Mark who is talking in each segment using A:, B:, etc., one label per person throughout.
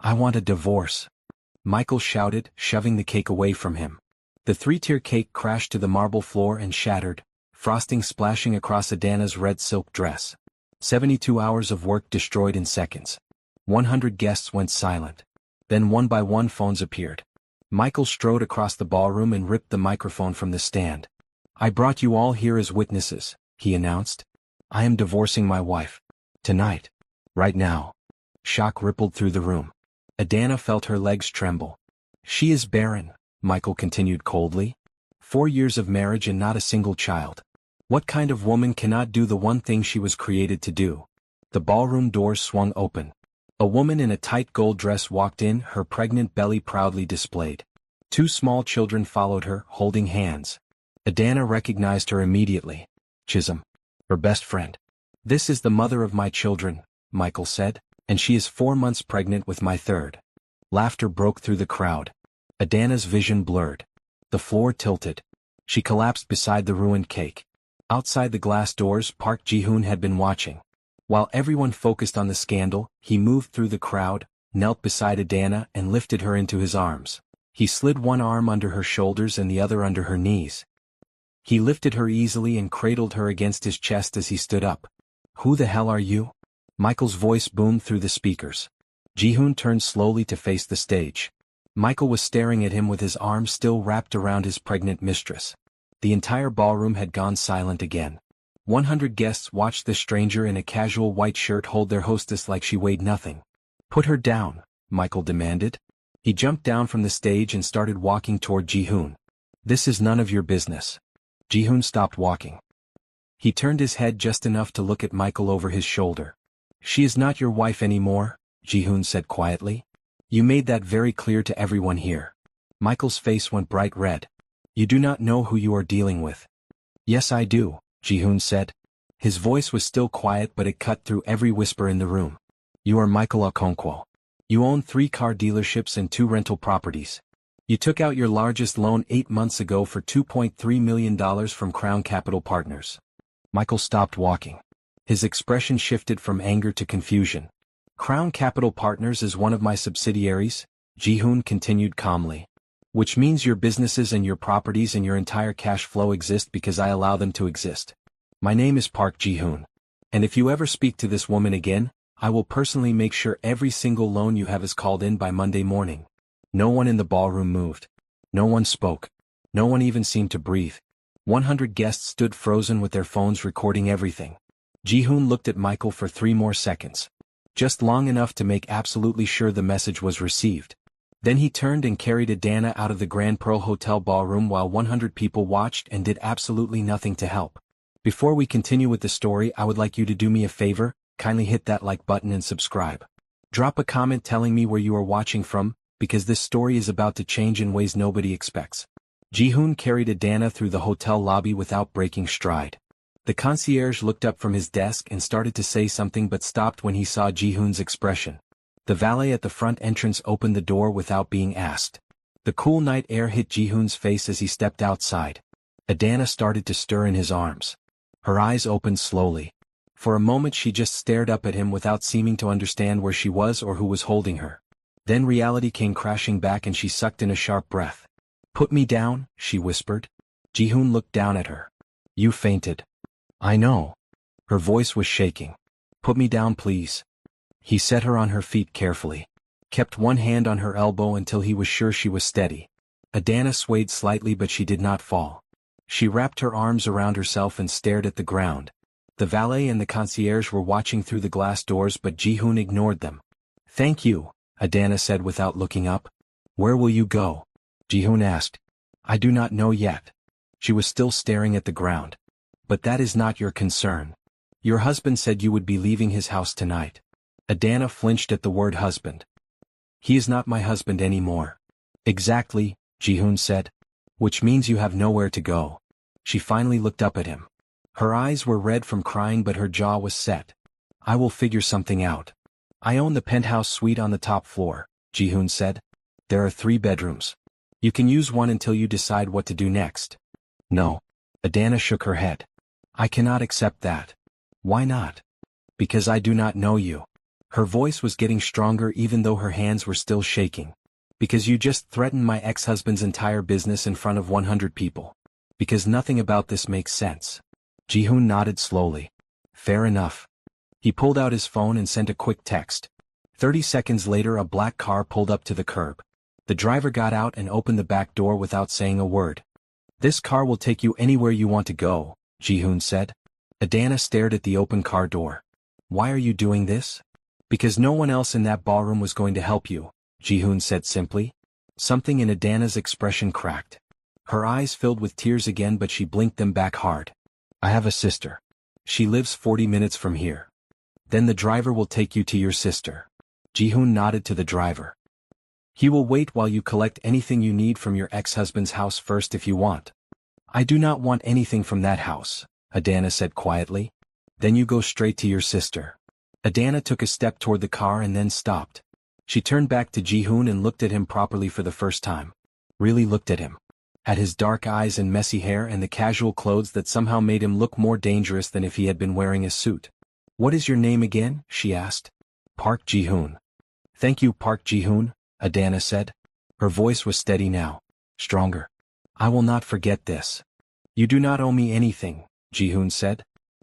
A: I want a divorce, Michael shouted, shoving the cake away from him. The three-tier cake crashed to the marble floor and shattered, frosting splashing across Adana's red silk dress. 72 hours of work destroyed in seconds. 100 guests went silent. Then one by one phones appeared. Michael strode across the ballroom and ripped the microphone from the stand. I brought you all here as witnesses, he announced. I am divorcing my wife. Tonight. Right now. Shock rippled through the room. Adana felt her legs tremble. She is barren, Michael continued coldly. 4 years of marriage and not a single child. What kind of woman cannot do the one thing she was created to do? The ballroom doors swung open. A woman in a tight gold dress walked in, her pregnant belly proudly displayed. 2 small children followed her, holding hands. Adana recognized her immediately. Chisholm. Her best friend. This is the mother of my children, Michael said, and she is 4 months pregnant with my third. Laughter broke through the crowd. Adana's vision blurred. The floor tilted. She collapsed beside the ruined cake. Outside the glass doors, Park Ji-hoon had been watching. While everyone focused on the scandal, he moved through the crowd, knelt beside Adana and lifted her into his arms. He slid one arm under her shoulders and the other under her knees. He lifted her easily and cradled her against his chest as he stood up. Who the hell are you? Michael's voice boomed through the speakers. Ji-hoon turned slowly to face the stage. Michael was staring at him with his arms still wrapped around his pregnant mistress. The entire ballroom had gone silent again. 100 guests watched the stranger in a casual white shirt hold their hostess like she weighed nothing. Put her down, Michael demanded. He jumped down from the stage and started walking toward Ji-hoon. This is none of your business. Ji-hoon stopped walking. He turned his head just enough to look at Michael over his shoulder. She is not your wife anymore, Ji-hoon said quietly. You made that very clear to everyone here. Michael's face went bright red. You do not know who you are dealing with. Yes I do, Ji-hoon said. His voice was still quiet but it cut through every whisper in the room. You are Michael Okonkwo. You own 3 car dealerships and 2 rental properties. You took out your largest loan 8 months ago for $2.3 million from Crown Capital Partners. Michael stopped walking. His expression shifted from anger to confusion. Crown Capital Partners is one of my subsidiaries, Ji-hoon continued calmly. Which means your businesses and your properties and your entire cash flow exist because I allow them to exist. My name is Park Ji-hoon. And if you ever speak to this woman again, I will personally make sure every single loan you have is called in by Monday morning. No one in the ballroom moved. No one spoke. No one even seemed to breathe. 100 guests stood frozen with their phones recording everything. Ji-hoon looked at Michael for 3 more seconds. Just long enough to make absolutely sure the message was received. Then he turned and carried Adana out of the Grand Pearl Hotel ballroom while 100 people watched and did absolutely nothing to help. Before we continue with the story, I would like you to do me a favor, kindly hit that like button and subscribe. Drop a comment telling me where you are watching from, because this story is about to change in ways nobody expects. Ji-hoon carried Adana through the hotel lobby without breaking stride. The concierge looked up from his desk and started to say something but stopped when he saw Ji-hoon's expression. The valet at the front entrance opened the door without being asked. The cool night air hit Ji-hoon's face as he stepped outside. Adana started to stir in his arms. Her eyes opened slowly. For a moment she just stared up at him without seeming to understand where she was or who was holding her. Then reality came crashing back and she sucked in a sharp breath. Put me down, she whispered. Ji-hoon looked down at her. You fainted. I know. Her voice was shaking. Put me down please. He set her on her feet carefully. Kept one hand on her elbow until he was sure she was steady. Adana swayed slightly but she did not fall. She wrapped her arms around herself and stared at the ground. The valet and the concierge were watching through the glass doors but Ji-hoon ignored them. Thank you, Adana said without looking up. Where will you go? Ji-hoon asked. I do not know yet. She was still staring at the ground. But that is not your concern. Your husband said you would be leaving his house tonight. Adana flinched at the word husband. He is not my husband anymore. Exactly, Ji-hoon said. Which means you have nowhere to go. She finally looked up at him. Her eyes were red from crying but her jaw was set. I will figure something out. I own the penthouse suite on the top floor, Ji-hoon said. There are 3 bedrooms. You can use one until you decide what to do next. No. Adana shook her head. I cannot accept that. Why not? Because I do not know you. Her voice was getting stronger even though her hands were still shaking. Because you just threatened my ex-husband's entire business in front of 100 people. Because nothing about this makes sense. Ji-hoon nodded slowly. Fair enough. He pulled out his phone and sent a quick text. 30 seconds later a black car pulled up to the curb. The driver got out and opened the back door without saying a word. This car will take you anywhere you want to go, Ji-hoon said. Adana stared at the open car door. Why are you doing this? Because no one else in that ballroom was going to help you, Ji-hoon said simply. Something in Adana's expression cracked. Her eyes filled with tears again, but she blinked them back hard. I have a sister. She lives 40 minutes from here. Then the driver will take you to your sister. Ji-hoon nodded to the driver. He will wait while you collect anything you need from your ex-husband's house first if you want. I do not want anything from that house, Adana said quietly. Then you go straight to your sister. Adana took a step toward the car and then stopped. She turned back to Ji-hoon and looked at him properly for the first time. Really looked at him. At his dark eyes and messy hair and the casual clothes that somehow made him look more dangerous than if he had been wearing a suit. What is your name again? She asked. Park Ji-hoon. Thank you, Park Ji-hoon, Adana said. Her voice was steady now. Stronger. I will not forget this. You do not owe me anything, Ji-hoon said.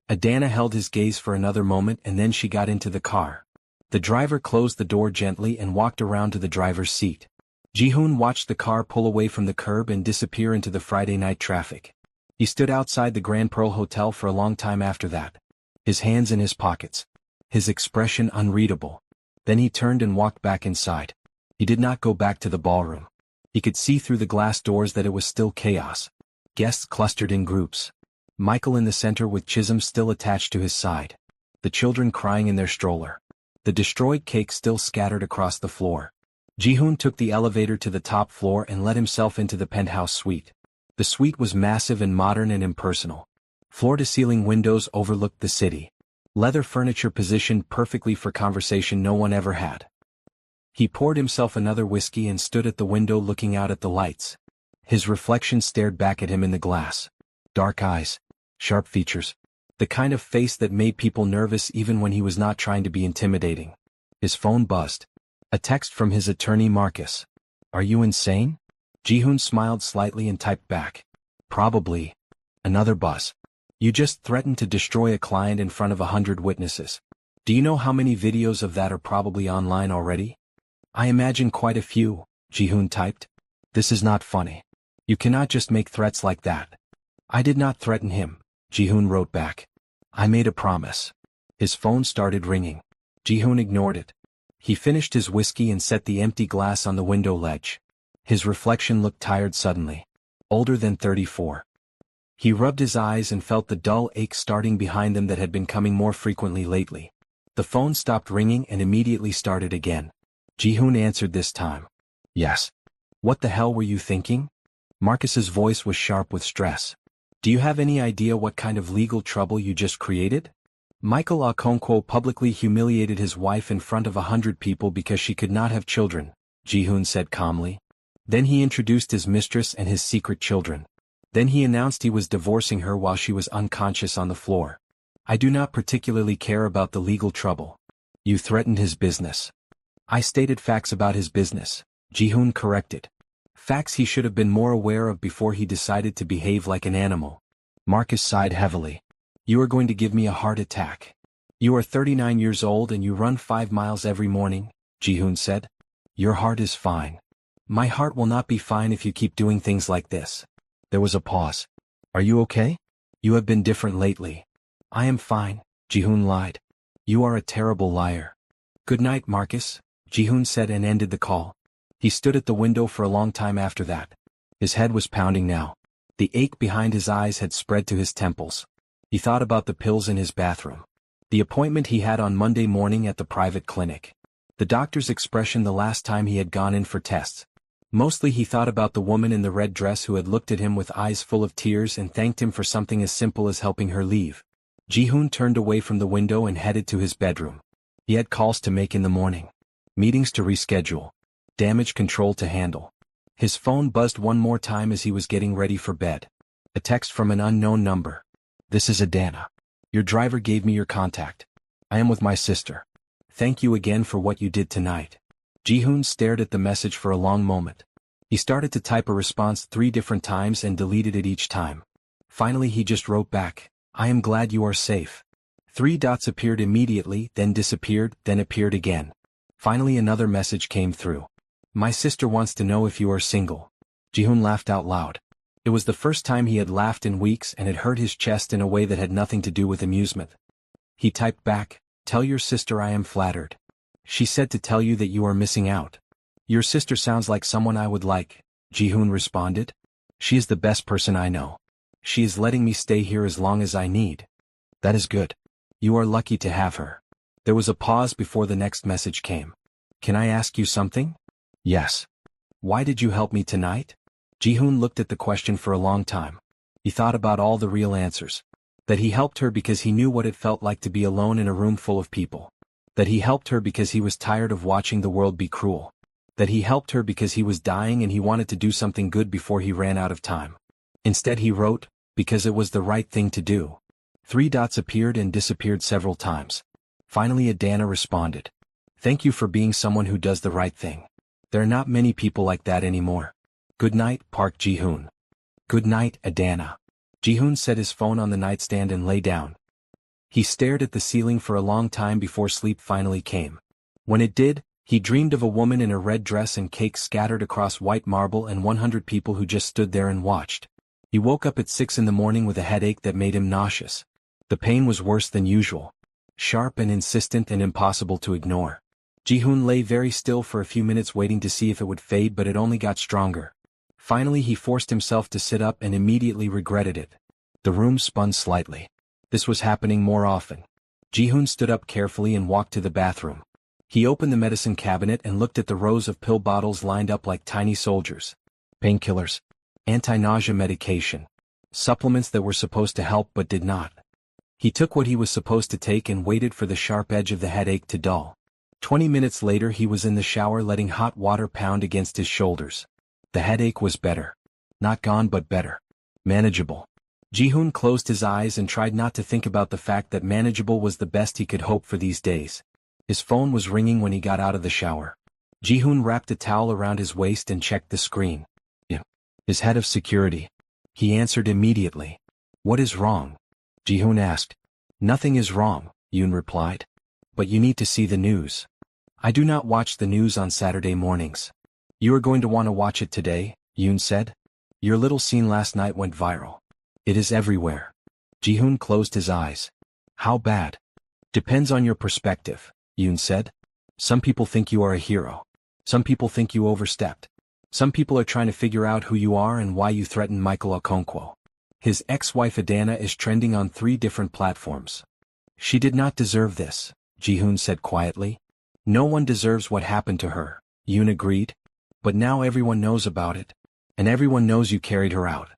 A: Adana held his gaze for another moment and then she got into the car. The driver closed the door gently and walked around to the driver's seat. Ji-hoon watched the car pull away from the curb and disappear into the Friday night traffic. He stood outside the Grand Pearl Hotel for a long time after that. His hands in his pockets. His expression unreadable. Then he turned and walked back inside. He did not go back to the ballroom. He could see through the glass doors that it was still chaos. Guests clustered in groups. Michael in the center with Chisholm still attached to his side. The children crying in their stroller. The destroyed cake still scattered across the floor. Ji-hoon took the elevator to the top floor and let himself into the penthouse suite. The suite was massive and modern and impersonal. Floor-to-ceiling windows overlooked the city. Leather furniture positioned perfectly for conversation no one ever had. He poured himself another whiskey and stood at the window looking out at the lights. His reflection stared back at him in the glass. Dark eyes. Sharp features. The kind of face that made people nervous even when he was not trying to be intimidating. His phone buzzed. A text from his attorney Marcus. Are you insane? Ji-hoon smiled slightly and typed back. Probably. Another buzz. You just threatened to destroy a client in front of 100 witnesses. Do you know how many videos of that are probably online already? I imagine quite a few, Ji-hoon typed. This is not funny. You cannot just make threats like that. I did not threaten him, Ji-hoon wrote back. I made a promise. His phone started ringing. Ji-hoon ignored it. He finished his whiskey and set the empty glass on the window ledge. His reflection looked tired suddenly. Older than 34. He rubbed his eyes and felt the dull ache starting behind them that had been coming more frequently lately. The phone stopped ringing and immediately started again. Ji-hoon answered this time. Yes. What the hell were you thinking? Marcus's voice was sharp with stress. Do you have any idea what kind of legal trouble you just created? Michael Okonkwo publicly humiliated his wife in front of 100 people because she could not have children, Ji-hoon said calmly. Then he introduced his mistress and his secret children. Then he announced he was divorcing her while she was unconscious on the floor. I do not particularly care about the legal trouble. You threatened his business. I stated facts about his business, Ji-hoon corrected. Facts he should have been more aware of before he decided to behave like an animal. Marcus sighed heavily. You are going to give me a heart attack. You are 39 years old and you run 5 miles every morning, Ji-hoon said. Your heart is fine. My heart will not be fine if you keep doing things like this. There was a pause. Are you okay? You have been different lately. I am fine, Ji-hoon lied. You are a terrible liar. Good night, Marcus, Ji-hoon said and ended the call. He stood at the window for a long time after that. His head was pounding now. The ache behind his eyes had spread to his temples. He thought about the pills in his bathroom. The appointment he had on Monday morning at the private clinic. The doctor's expression the last time he had gone in for tests. Mostly he thought about the woman in the red dress who had looked at him with eyes full of tears and thanked him for something as simple as helping her leave. Ji-hoon turned away from the window and headed to his bedroom. He had calls to make in the morning. Meetings to reschedule. Damage control to handle. His phone buzzed one more time as he was getting ready for bed. A text from an unknown number. This is Adana. Your driver gave me your contact. I am with my sister. Thank you again for what you did tonight. Ji-hoon stared at the message for a long moment. He started to type a response 3 different times and deleted it each time. Finally he just wrote back, I am glad you are safe. 3 dots appeared immediately, then disappeared, then appeared again. Finally another message came through. My sister wants to know if you are single. Ji-hoon laughed out loud. It was the first time he had laughed in weeks and it hurt his chest in a way that had nothing to do with amusement. He typed back, tell your sister I am flattered. She said to tell you that you are missing out. Your sister sounds like someone I would like, Ji-hoon responded. She is the best person I know. She is letting me stay here as long as I need. That is good. You are lucky to have her. There was a pause before the next message came. Can I ask you something? Yes. Why did you help me tonight? Ji-hoon looked at the question for a long time. He thought about all the real answers. That he helped her because he knew what it felt like to be alone in a room full of people. That he helped her because he was tired of watching the world be cruel. That he helped her because he was dying and he wanted to do something good before he ran out of time. Instead he wrote, because it was the right thing to do. 3 dots appeared and disappeared several times. Finally Adana responded. Thank you for being someone who does the right thing. There are not many people like that anymore. Good night, Park Ji-hoon. Good night, Adana. Ji-hoon set his phone on the nightstand and lay down. He stared at the ceiling for a long time before sleep finally came. When it did, he dreamed of a woman in a red dress and cake scattered across white marble and 100 people who just stood there and watched. He woke up at 6 in the morning with a headache that made him nauseous. The pain was worse than usual. Sharp and insistent and impossible to ignore. Ji-hoon lay very still for a few minutes waiting to see if it would fade, but it only got stronger. Finally he forced himself to sit up and immediately regretted it. The room spun slightly. This was happening more often. Ji-hoon stood up carefully and walked to the bathroom. He opened the medicine cabinet and looked at the rows of pill bottles lined up like tiny soldiers. Painkillers. Anti-nausea medication. Supplements that were supposed to help but did not. He took what he was supposed to take and waited for the sharp edge of the headache to dull. 20 minutes later he was in the shower letting hot water pound against his shoulders. The headache was better. Not gone but better. Manageable. Ji-hoon closed his eyes and tried not to think about the fact that manageable was the best he could hope for these days. His phone was ringing when he got out of the shower. Ji-hoon wrapped a towel around his waist and checked the screen. His head of security. He answered immediately. What is wrong? Ji-hoon asked. Nothing is wrong, Yoon replied. But you need to see the news. I do not watch the news on Saturday mornings. You are going to want to watch it today, Yoon said. Your little scene last night went viral. It is everywhere. Ji-hoon closed his eyes. How bad? Depends on your perspective, Yoon said. Some people think you are a hero. Some people think you overstepped. Some people are trying to figure out who you are and why you threatened Michael Okonkwo. His ex-wife Adana is trending on 3 different platforms. She did not deserve this, Ji-hoon said quietly. No one deserves what happened to her, Yoon agreed. But now everyone knows about it. And everyone knows you carried her out.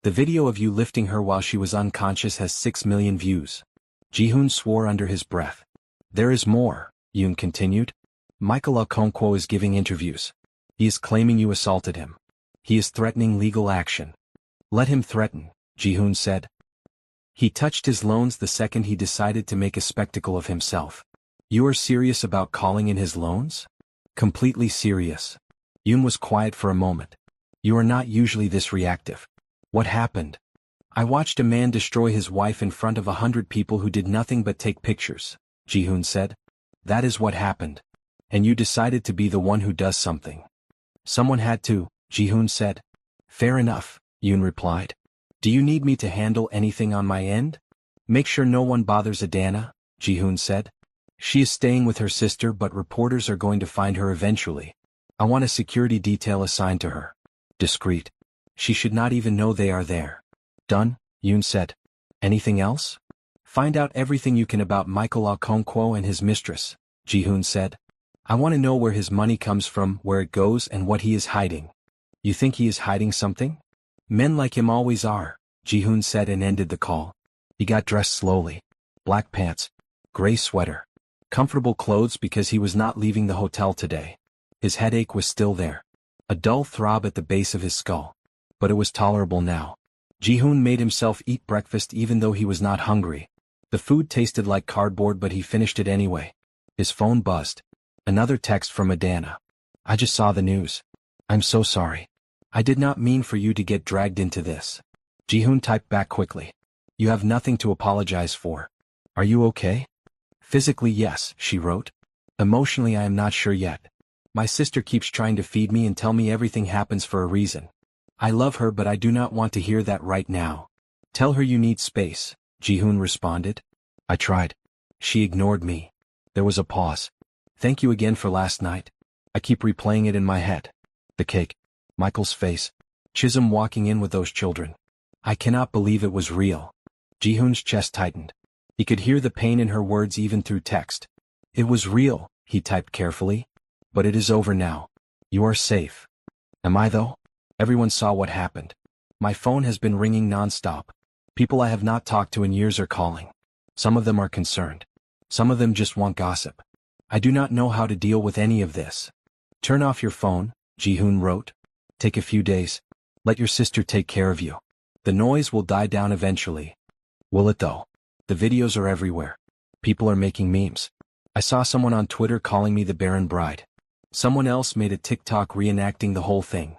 A: The video of you lifting her while she was unconscious has 6 million views. Ji-hoon swore under his breath. There is more, Yoon continued. Michael Okonkwo is giving interviews. He is claiming you assaulted him. He is threatening legal action. Let him threaten, Ji-hoon said. He touched his loans the second he decided to make a spectacle of himself. You are serious about calling in his loans? Completely serious. Yoon was quiet for a moment. You are not usually this reactive. What happened? I watched a man destroy his wife in front of 100 people who did nothing but take pictures, Ji-hoon said. That is what happened. And you decided to be the one who does something. Someone had to, Ji-hoon said. Fair enough, Yoon replied. Do you need me to handle anything on my end? Make sure no one bothers Adana, Ji-hoon said. She is staying with her sister but reporters are going to find her eventually. I want a security detail assigned to her. Discreet. She should not even know they are there. Done, Yoon said. Anything else? Find out everything you can about Michael Okonkwo and his mistress, Ji-hoon said. I want to know where his money comes from, where it goes, and what he is hiding. You think he is hiding something? Men like him always are, Ji-hoon said and ended the call. He got dressed slowly. Black pants. Gray sweater. Comfortable clothes because he was not leaving the hotel today. His headache was still there. A dull throb at the base of his skull. But it was tolerable now. Ji-hoon made himself eat breakfast even though he was not hungry. The food tasted like cardboard but he finished it anyway. His phone buzzed. Another text from Adana. I just saw the news. I'm so sorry. I did not mean for you to get dragged into this. Jihoon typed back quickly. You have nothing to apologize for. Are you okay? Physically, yes, she wrote. Emotionally, I am not sure yet. My sister keeps trying to feed me and tell me everything happens for a reason. I love her, but I do not want to hear that right now. Tell her you need space, Jihoon responded. I tried. She ignored me. There was a pause. Thank you again for last night. I keep replaying it in my head. The cake. Michael's face. Chisholm walking in with those children. I cannot believe it was real. Jihoon's chest tightened. He could hear the pain in her words even through text. It was real, he typed carefully. But it is over now. You are safe. Am I though? Everyone saw what happened. My phone has been ringing non-stop. People I have not talked to in years are calling. Some of them are concerned. Some of them just want gossip. I do not know how to deal with any of this. Turn off your phone, Jihoon wrote. Take a few days. Let your sister take care of you. The noise will die down eventually. Will it though? The videos are everywhere. People are making memes. I saw someone on Twitter calling me the barren bride. Someone else made a TikTok reenacting the whole thing.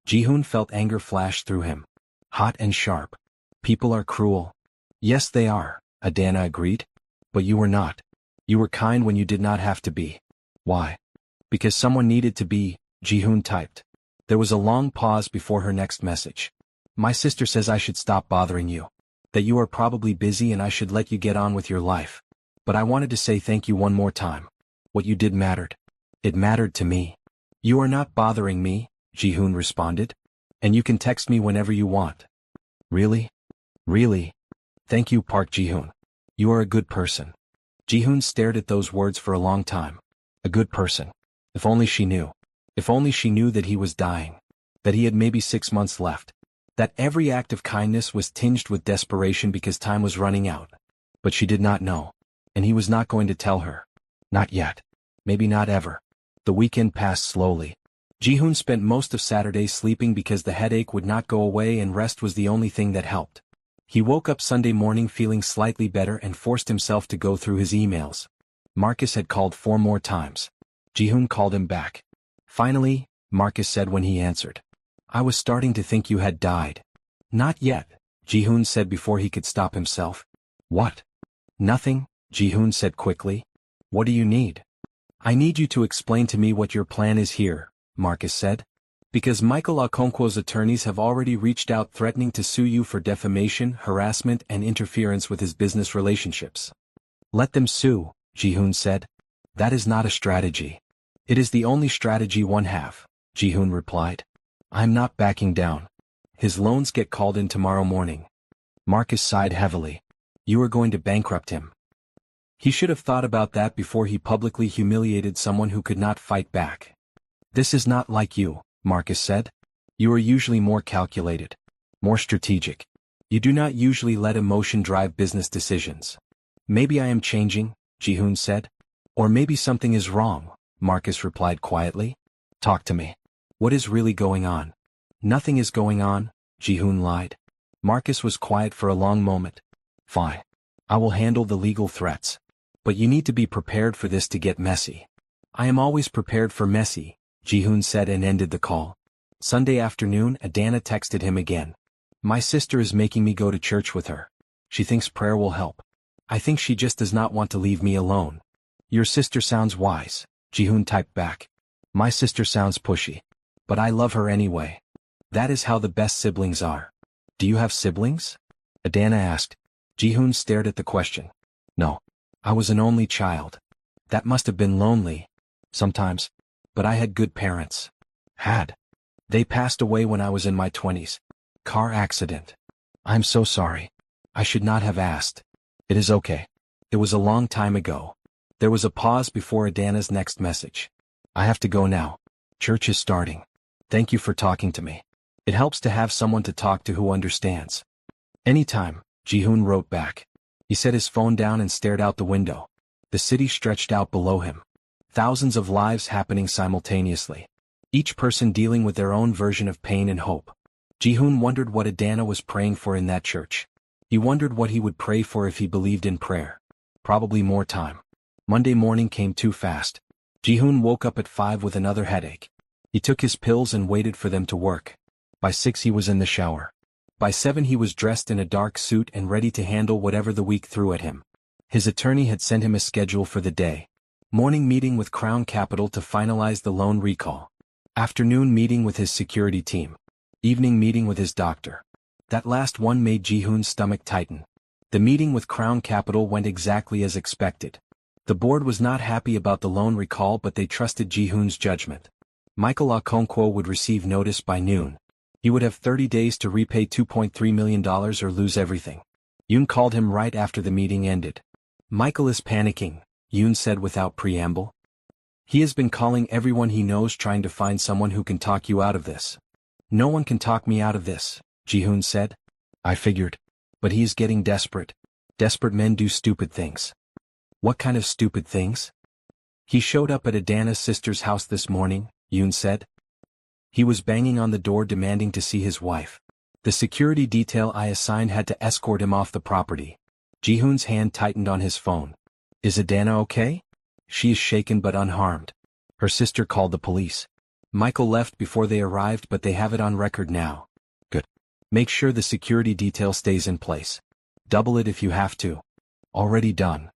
A: Jihoon felt anger flash through him. Hot and sharp. People are cruel. Yes, they are, Adana agreed. But you were not. You were kind when you did not have to be. Why? Because someone needed to be, Jihoon typed. There was a long pause before her next message. My sister says I should stop bothering you. That you are probably busy and I should let you get on with your life. But I wanted to say thank you one more time. What you did mattered. It mattered to me. You are not bothering me, Jihoon responded. And you can text me whenever you want. Really? Really? Thank you, Park Jihoon. You are a good person. Jihoon stared at those words for a long time. A good person. If only she knew. If only she knew that he was dying. That he had maybe 6 months left. That every act of kindness was tinged with desperation because time was running out. But she did not know. And he was not going to tell her. Not yet. Maybe not ever. The weekend passed slowly. Jihoon spent most of Saturday sleeping because the headache would not go away and rest was the only thing that helped. He woke up Sunday morning feeling slightly better and forced himself to go through his emails. Marcus had called 4 more times. Jihoon called him back. Finally, Marcus said when he answered. I was starting to think you had died. Not yet, Jihoon said before he could stop himself. What? Nothing, Jihoon said quickly. What do you need? I need you to explain to me what your plan is here, Marcus said. Because Michael Okonkwo's attorneys have already reached out threatening to sue you for defamation, harassment and interference with his business relationships. Let them sue, Jihoon said. That is not a strategy. It is the only strategy one have, Jihoon replied. I'm not backing down. His loans get called in tomorrow morning. Marcus sighed heavily. You are going to bankrupt him. He should have thought about that before he publicly humiliated someone who could not fight back. This is not like you, Marcus said. You are usually more calculated. More strategic. You do not usually let emotion drive business decisions. Maybe I am changing, Jihoon said. Or maybe something is wrong, Marcus replied quietly. Talk to me. What is really going on? Nothing is going on, Jihoon lied. Marcus was quiet for a long moment. Fine. I will handle the legal threats. But you need to be prepared for this to get messy. I am always prepared for messy, Jihoon said and ended the call. Sunday afternoon, Adana texted him again. My sister is making me go to church with her. She thinks prayer will help. I think she just does not want to leave me alone. Your sister sounds wise, Jihoon typed back. My sister sounds pushy. But I love her anyway. That is how the best siblings are. Do you have siblings? Adana asked. Jihoon stared at the question. No. I was an only child. That must have been lonely. Sometimes. But I had good parents. Had. They passed away when I was in my 20s. Car accident. I'm so sorry. I should not have asked. It is okay. It was a long time ago. There was a pause before Adana's next message. I have to go now. Church is starting. Thank you for talking to me. It helps to have someone to talk to who understands. Anytime, Jihoon wrote back. He set his phone down and stared out the window. The city stretched out below him. Thousands of lives happening simultaneously. Each person dealing with their own version of pain and hope. Jihoon wondered what Adana was praying for in that church. He wondered what he would pray for if he believed in prayer. Probably more time. Monday morning came too fast. Ji-hoon woke up at 5 with another headache. He took his pills and waited for them to work. By 6 he was in the shower. By 7 he was dressed in a dark suit and ready to handle whatever the week threw at him. His attorney had sent him a schedule for the day. Morning meeting with Crown Capital to finalize the loan recall. Afternoon meeting with his security team. Evening meeting with his doctor. That last one made Ji-hoon's stomach tighten. The meeting with Crown Capital went exactly as expected. The board was not happy about the loan recall, but they trusted Ji-hoon's judgment. Michael Okonkwo would receive notice by noon. He would have 30 days to repay $2.3 million or lose everything. Yoon called him right after the meeting ended. Michael is panicking, Yoon said without preamble. He has been calling everyone he knows trying to find someone who can talk you out of this. No one can talk me out of this, Ji-hoon said. I figured. But he is getting desperate. Desperate men do stupid things. What kind of stupid things? He showed up at Adana's sister's house this morning, Yoon said. He was banging on the door demanding to see his wife. The security detail I assigned had to escort him off the property. Ji-hoon's hand tightened on his phone. Is Adana okay? She is shaken but unharmed. Her sister called the police. Michael left before they arrived, but they have it on record now. Good. Make sure the security detail stays in place. Double it if you have to. Already done.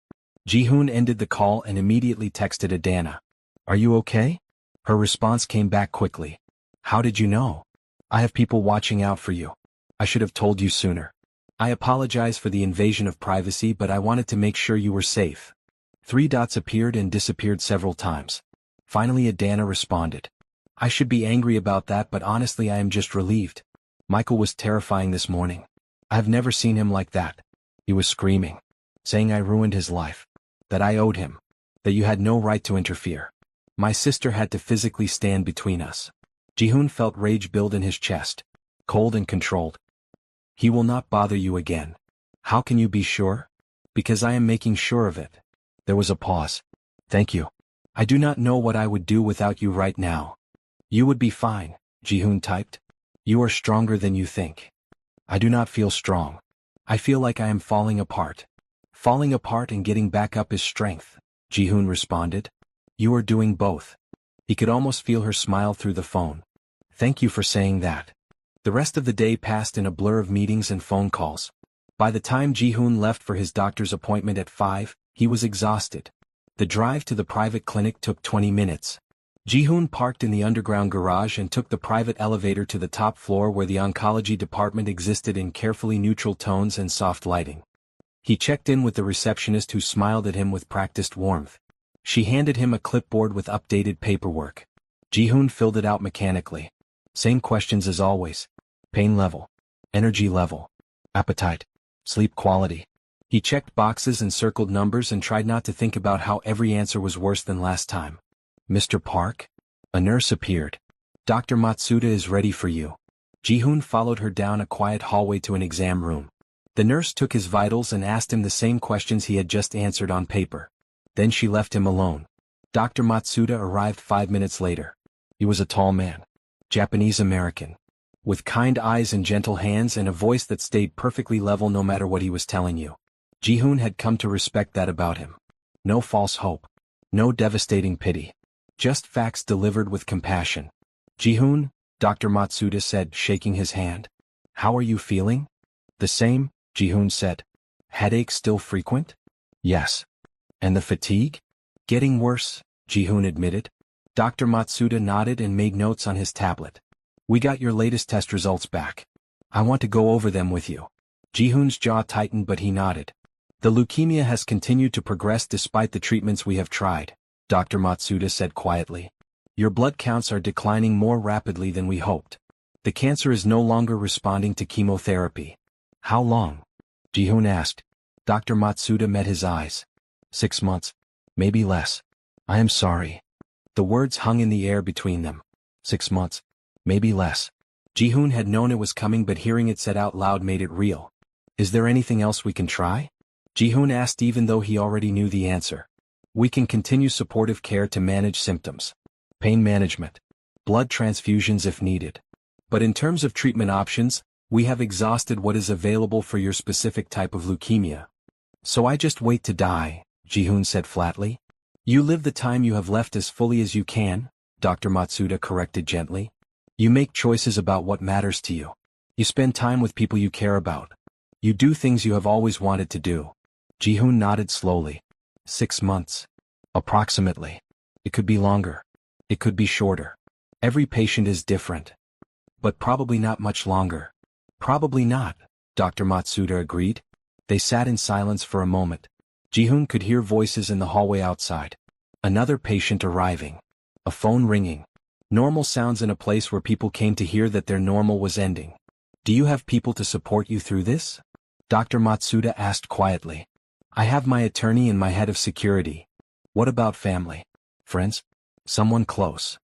A: Ji-hoon ended the call and immediately texted Adana. Are you okay? Her response came back quickly. How did you know? I have people watching out for you. I should have told you sooner. I apologize for the invasion of privacy, but I wanted to make sure you were safe. 3 dots appeared and disappeared several times. Finally Adana responded. I should be angry about that, but honestly I am just relieved. Michael was terrifying this morning. I have never seen him like that. He was screaming. Saying I ruined his life. That I owed him. That you had no right to interfere. My sister had to physically stand between us. Ji-hoon felt rage build in his chest. Cold and controlled. He will not bother you again. How can you be sure? Because I am making sure of it. There was a pause. Thank you. I do not know what I would do without you right now. You would be fine, Ji-hoon typed. You are stronger than you think. I do not feel strong. I feel like I am falling apart. Falling apart and getting back up is strength, Ji-hoon responded. You are doing both. He could almost feel her smile through the phone. Thank you for saying that. The rest of the day passed in a blur of meetings and phone calls. By the time Ji-hoon left for his doctor's appointment at 5, he was exhausted. The drive to the private clinic took 20 minutes. Ji-hoon parked in the underground garage and took the private elevator to the top floor where the oncology department existed in carefully neutral tones and soft lighting. He checked in with the receptionist who smiled at him with practiced warmth. She handed him a clipboard with updated paperwork. Ji-hoon filled it out mechanically. Same questions as always. Pain level. Energy level. Appetite. Sleep quality. He checked boxes and circled numbers and tried not to think about how every answer was worse than last time. Mr. Park? A nurse appeared. Dr. Matsuda is ready for you. Ji-hoon followed her down a quiet hallway to an exam room. The nurse took his vitals and asked him the same questions he had just answered on paper. Then she left him alone. Dr. Matsuda arrived 5 minutes later. He was a tall man. Japanese-American. With kind eyes and gentle hands and a voice that stayed perfectly level no matter what he was telling you. Ji-hoon had come to respect that about him. No false hope. No devastating pity. Just facts delivered with compassion. Ji-hoon, Dr. Matsuda said, shaking his hand. How are you feeling? The same, Ji-hoon said. Headache still frequent? Yes. And the fatigue? Getting worse, Ji-hoon admitted. Dr. Matsuda nodded and made notes on his tablet. We got your latest test results back. I want to go over them with you. Ji-hoon's jaw tightened, but he nodded. The leukemia has continued to progress despite the treatments we have tried, Dr. Matsuda said quietly. Your blood counts are declining more rapidly than we hoped. The cancer is no longer responding to chemotherapy. How long? Ji-hoon asked. Dr. Matsuda met his eyes. 6 months. Maybe less. I am sorry. The words hung in the air between them. 6 months. Maybe less. Ji-hoon had known it was coming, but hearing it said out loud made it real. Is there anything else we can try? Ji-hoon asked, even though he already knew the answer. We can continue supportive care to manage symptoms. Pain management. Blood transfusions if needed. But in terms of treatment options, we have exhausted what is available for your specific type of leukemia. So I just wait to die, Ji-hoon said flatly. You live the time you have left as fully as you can, Dr. Matsuda corrected gently. You make choices about what matters to you. You spend time with people you care about. You do things you have always wanted to do. Ji-hoon nodded slowly. 6 months. Approximately. It could be longer. It could be shorter. Every patient is different. But probably not much longer. Probably not, Dr. Matsuda agreed. They sat in silence for a moment. Ji-hoon could hear voices in the hallway outside. Another patient arriving. A phone ringing. Normal sounds in a place where people came to hear that their normal was ending. Do you have people to support you through this? Dr. Matsuda asked quietly. I have my attorney and my head of security. What about family? Friends? Someone close?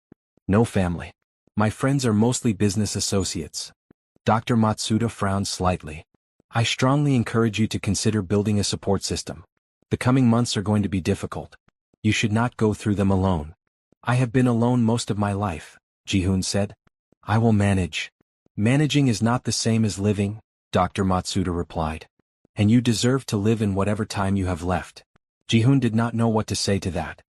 A: No family. My friends are mostly business associates. Dr. Matsuda frowned slightly. I strongly encourage you to consider building a support system. The coming months are going to be difficult. You should not go through them alone. I have been alone most of my life, Ji-hoon said. I will manage. Managing is not the same as living, Dr. Matsuda replied. And you deserve to live in whatever time you have left. Ji-hoon did not know what to say to that.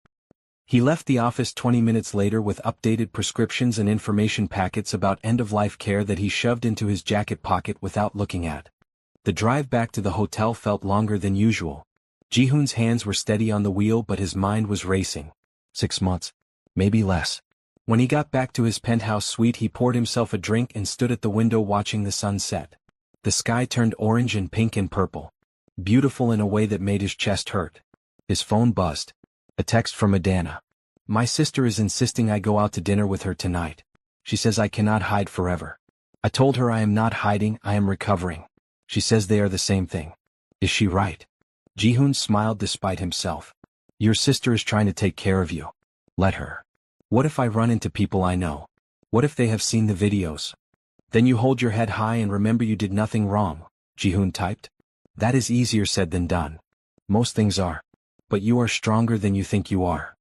A: He left the office 20 minutes later with updated prescriptions and information packets about end-of-life care that he shoved into his jacket pocket without looking at. The drive back to the hotel felt longer than usual. Ji-hoon's hands were steady on the wheel but his mind was racing. 6 months. Maybe less. When he got back to his penthouse suite he poured himself a drink and stood at the window watching the sun set. The sky turned orange and pink and purple. Beautiful in a way that made his chest hurt. His phone buzzed. A text from Adana. My sister is insisting I go out to dinner with her tonight. She says I cannot hide forever. I told her I am not hiding, I am recovering. She says they are the same thing. Is she right? Ji-hoon smiled despite himself. Your sister is trying to take care of you. Let her. What if I run into people I know? What if they have seen the videos? Then you hold your head high and remember you did nothing wrong, Ji-hoon typed. That is easier said than done. Most things are. But you are stronger than you think you are.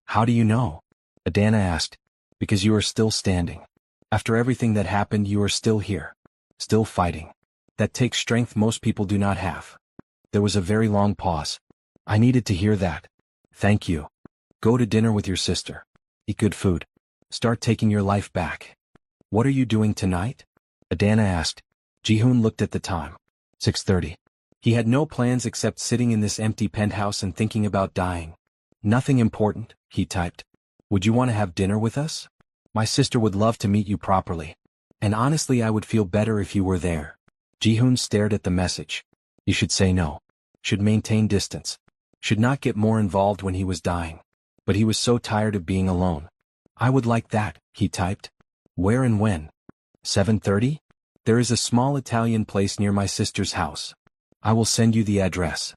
A: How do you know? Adana asked. Because you are still standing. After everything that happened you are still here. Still fighting. That takes strength most people do not have. There was a very long pause. I needed to hear that. Thank you. Go to dinner with your sister. Eat good food. Start taking your life back. What are you doing tonight? Adana asked. Ji-hoon looked at the time. 6:30. He had no plans except sitting in this empty penthouse and thinking about dying. Nothing important, he typed. Would you want to have dinner with us? My sister would love to meet you properly. And honestly I would feel better if you were there. Ji-hoon stared at the message. You should say no. Should maintain distance. Should not get more involved when he was dying. But he was so tired of being alone. I would like that, he typed. Where and when? 7:30? There is a small Italian place near my sister's house. I will send you the address.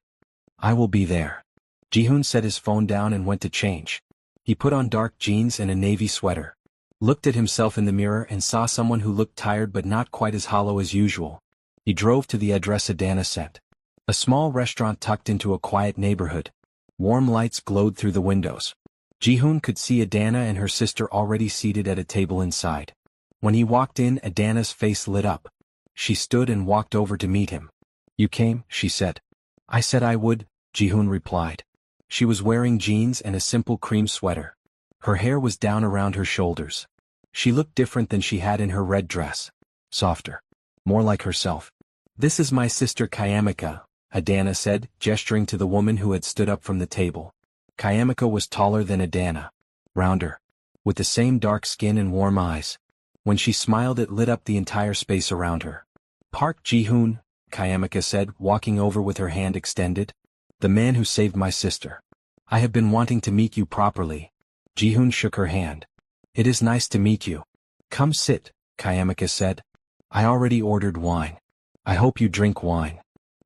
A: I will be there. Ji-hoon set his phone down and went to change. He put on dark jeans and a navy sweater. Looked at himself in the mirror and saw someone who looked tired but not quite as hollow as usual. He drove to the address Adana sent. A small restaurant tucked into a quiet neighborhood. Warm lights glowed through the windows. Ji-hoon could see Adana and her sister already seated at a table inside. When he walked in, Adana's face lit up. She stood and walked over to meet him. You came, she said. I said I would, Ji-hoon replied. She was wearing jeans and a simple cream sweater. Her hair was down around her shoulders. She looked different than she had in her red dress. Softer. More like herself. This is my sister Kayamika, Adana said, gesturing to the woman who had stood up from the table. Kayamika was taller than Adana. Rounder. With the same dark skin and warm eyes. When she smiled it lit up the entire space around her. Park Ji-hoon, Kayamika said, walking over with her hand extended. The man who saved my sister. I have been wanting to meet you properly. Ji-hoon shook her hand. It is nice to meet you. Come sit, Kayamika said. I already ordered wine. I hope you drink wine.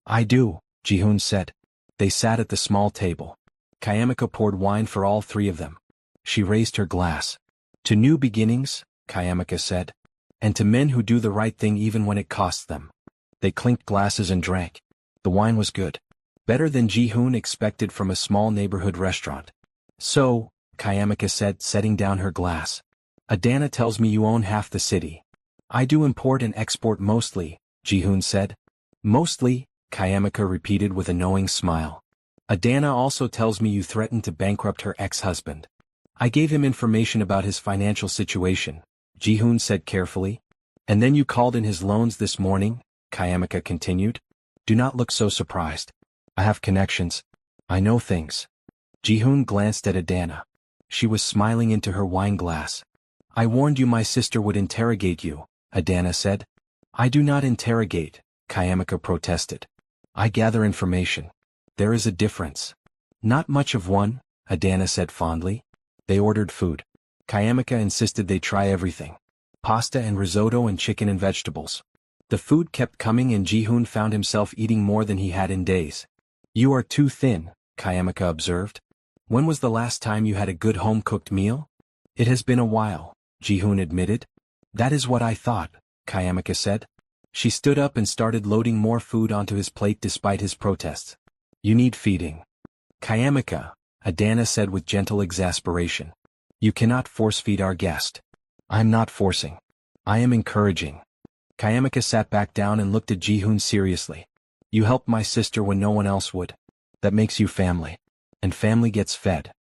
A: I do, Ji-hoon said. They sat at the small table. Kayamika poured wine for all three of them. She raised her glass. To new beginnings, Kayamika said. And to men who do the right thing even when it costs them. They clinked glasses and drank. The wine was good. Better than Ji-hoon expected from a small neighborhood restaurant. So, Kayamika said, setting down her glass. Adana tells me you own half the city. I do import and export mostly, Ji-hoon said. Mostly, Kayamika repeated with a knowing smile. Adana also tells me you threatened to bankrupt her ex-husband. I gave him information about his financial situation, Ji-hoon said carefully. And then you called in his loans this morning, Kayamika continued. Do not look so surprised. I have connections. I know things. Ji-hoon glanced at Adana. She was smiling into her wine glass. I warned you my sister would interrogate you, Adana said. I do not interrogate, Kayamika protested. I gather information. There is a difference. Not much of one, Adana said fondly. They ordered food. Kayamika insisted they try everything. Pasta and risotto and chicken and vegetables. The food kept coming and Ji-hoon found himself eating more than he had in days. You are too thin, Kayamika observed. When was the last time you had a good home-cooked meal? It has been a while, Ji-hoon admitted. That is what I thought, Kayamika said. She stood up and started loading more food onto his plate despite his protests. You need feeding. Kayamika, Adana said with gentle exasperation. You cannot force-feed our guest. I'm not forcing. I am encouraging. Kayamika sat back down and looked at Ji-hoon seriously. You helped my sister when no one else would. That makes you family. And family gets fed.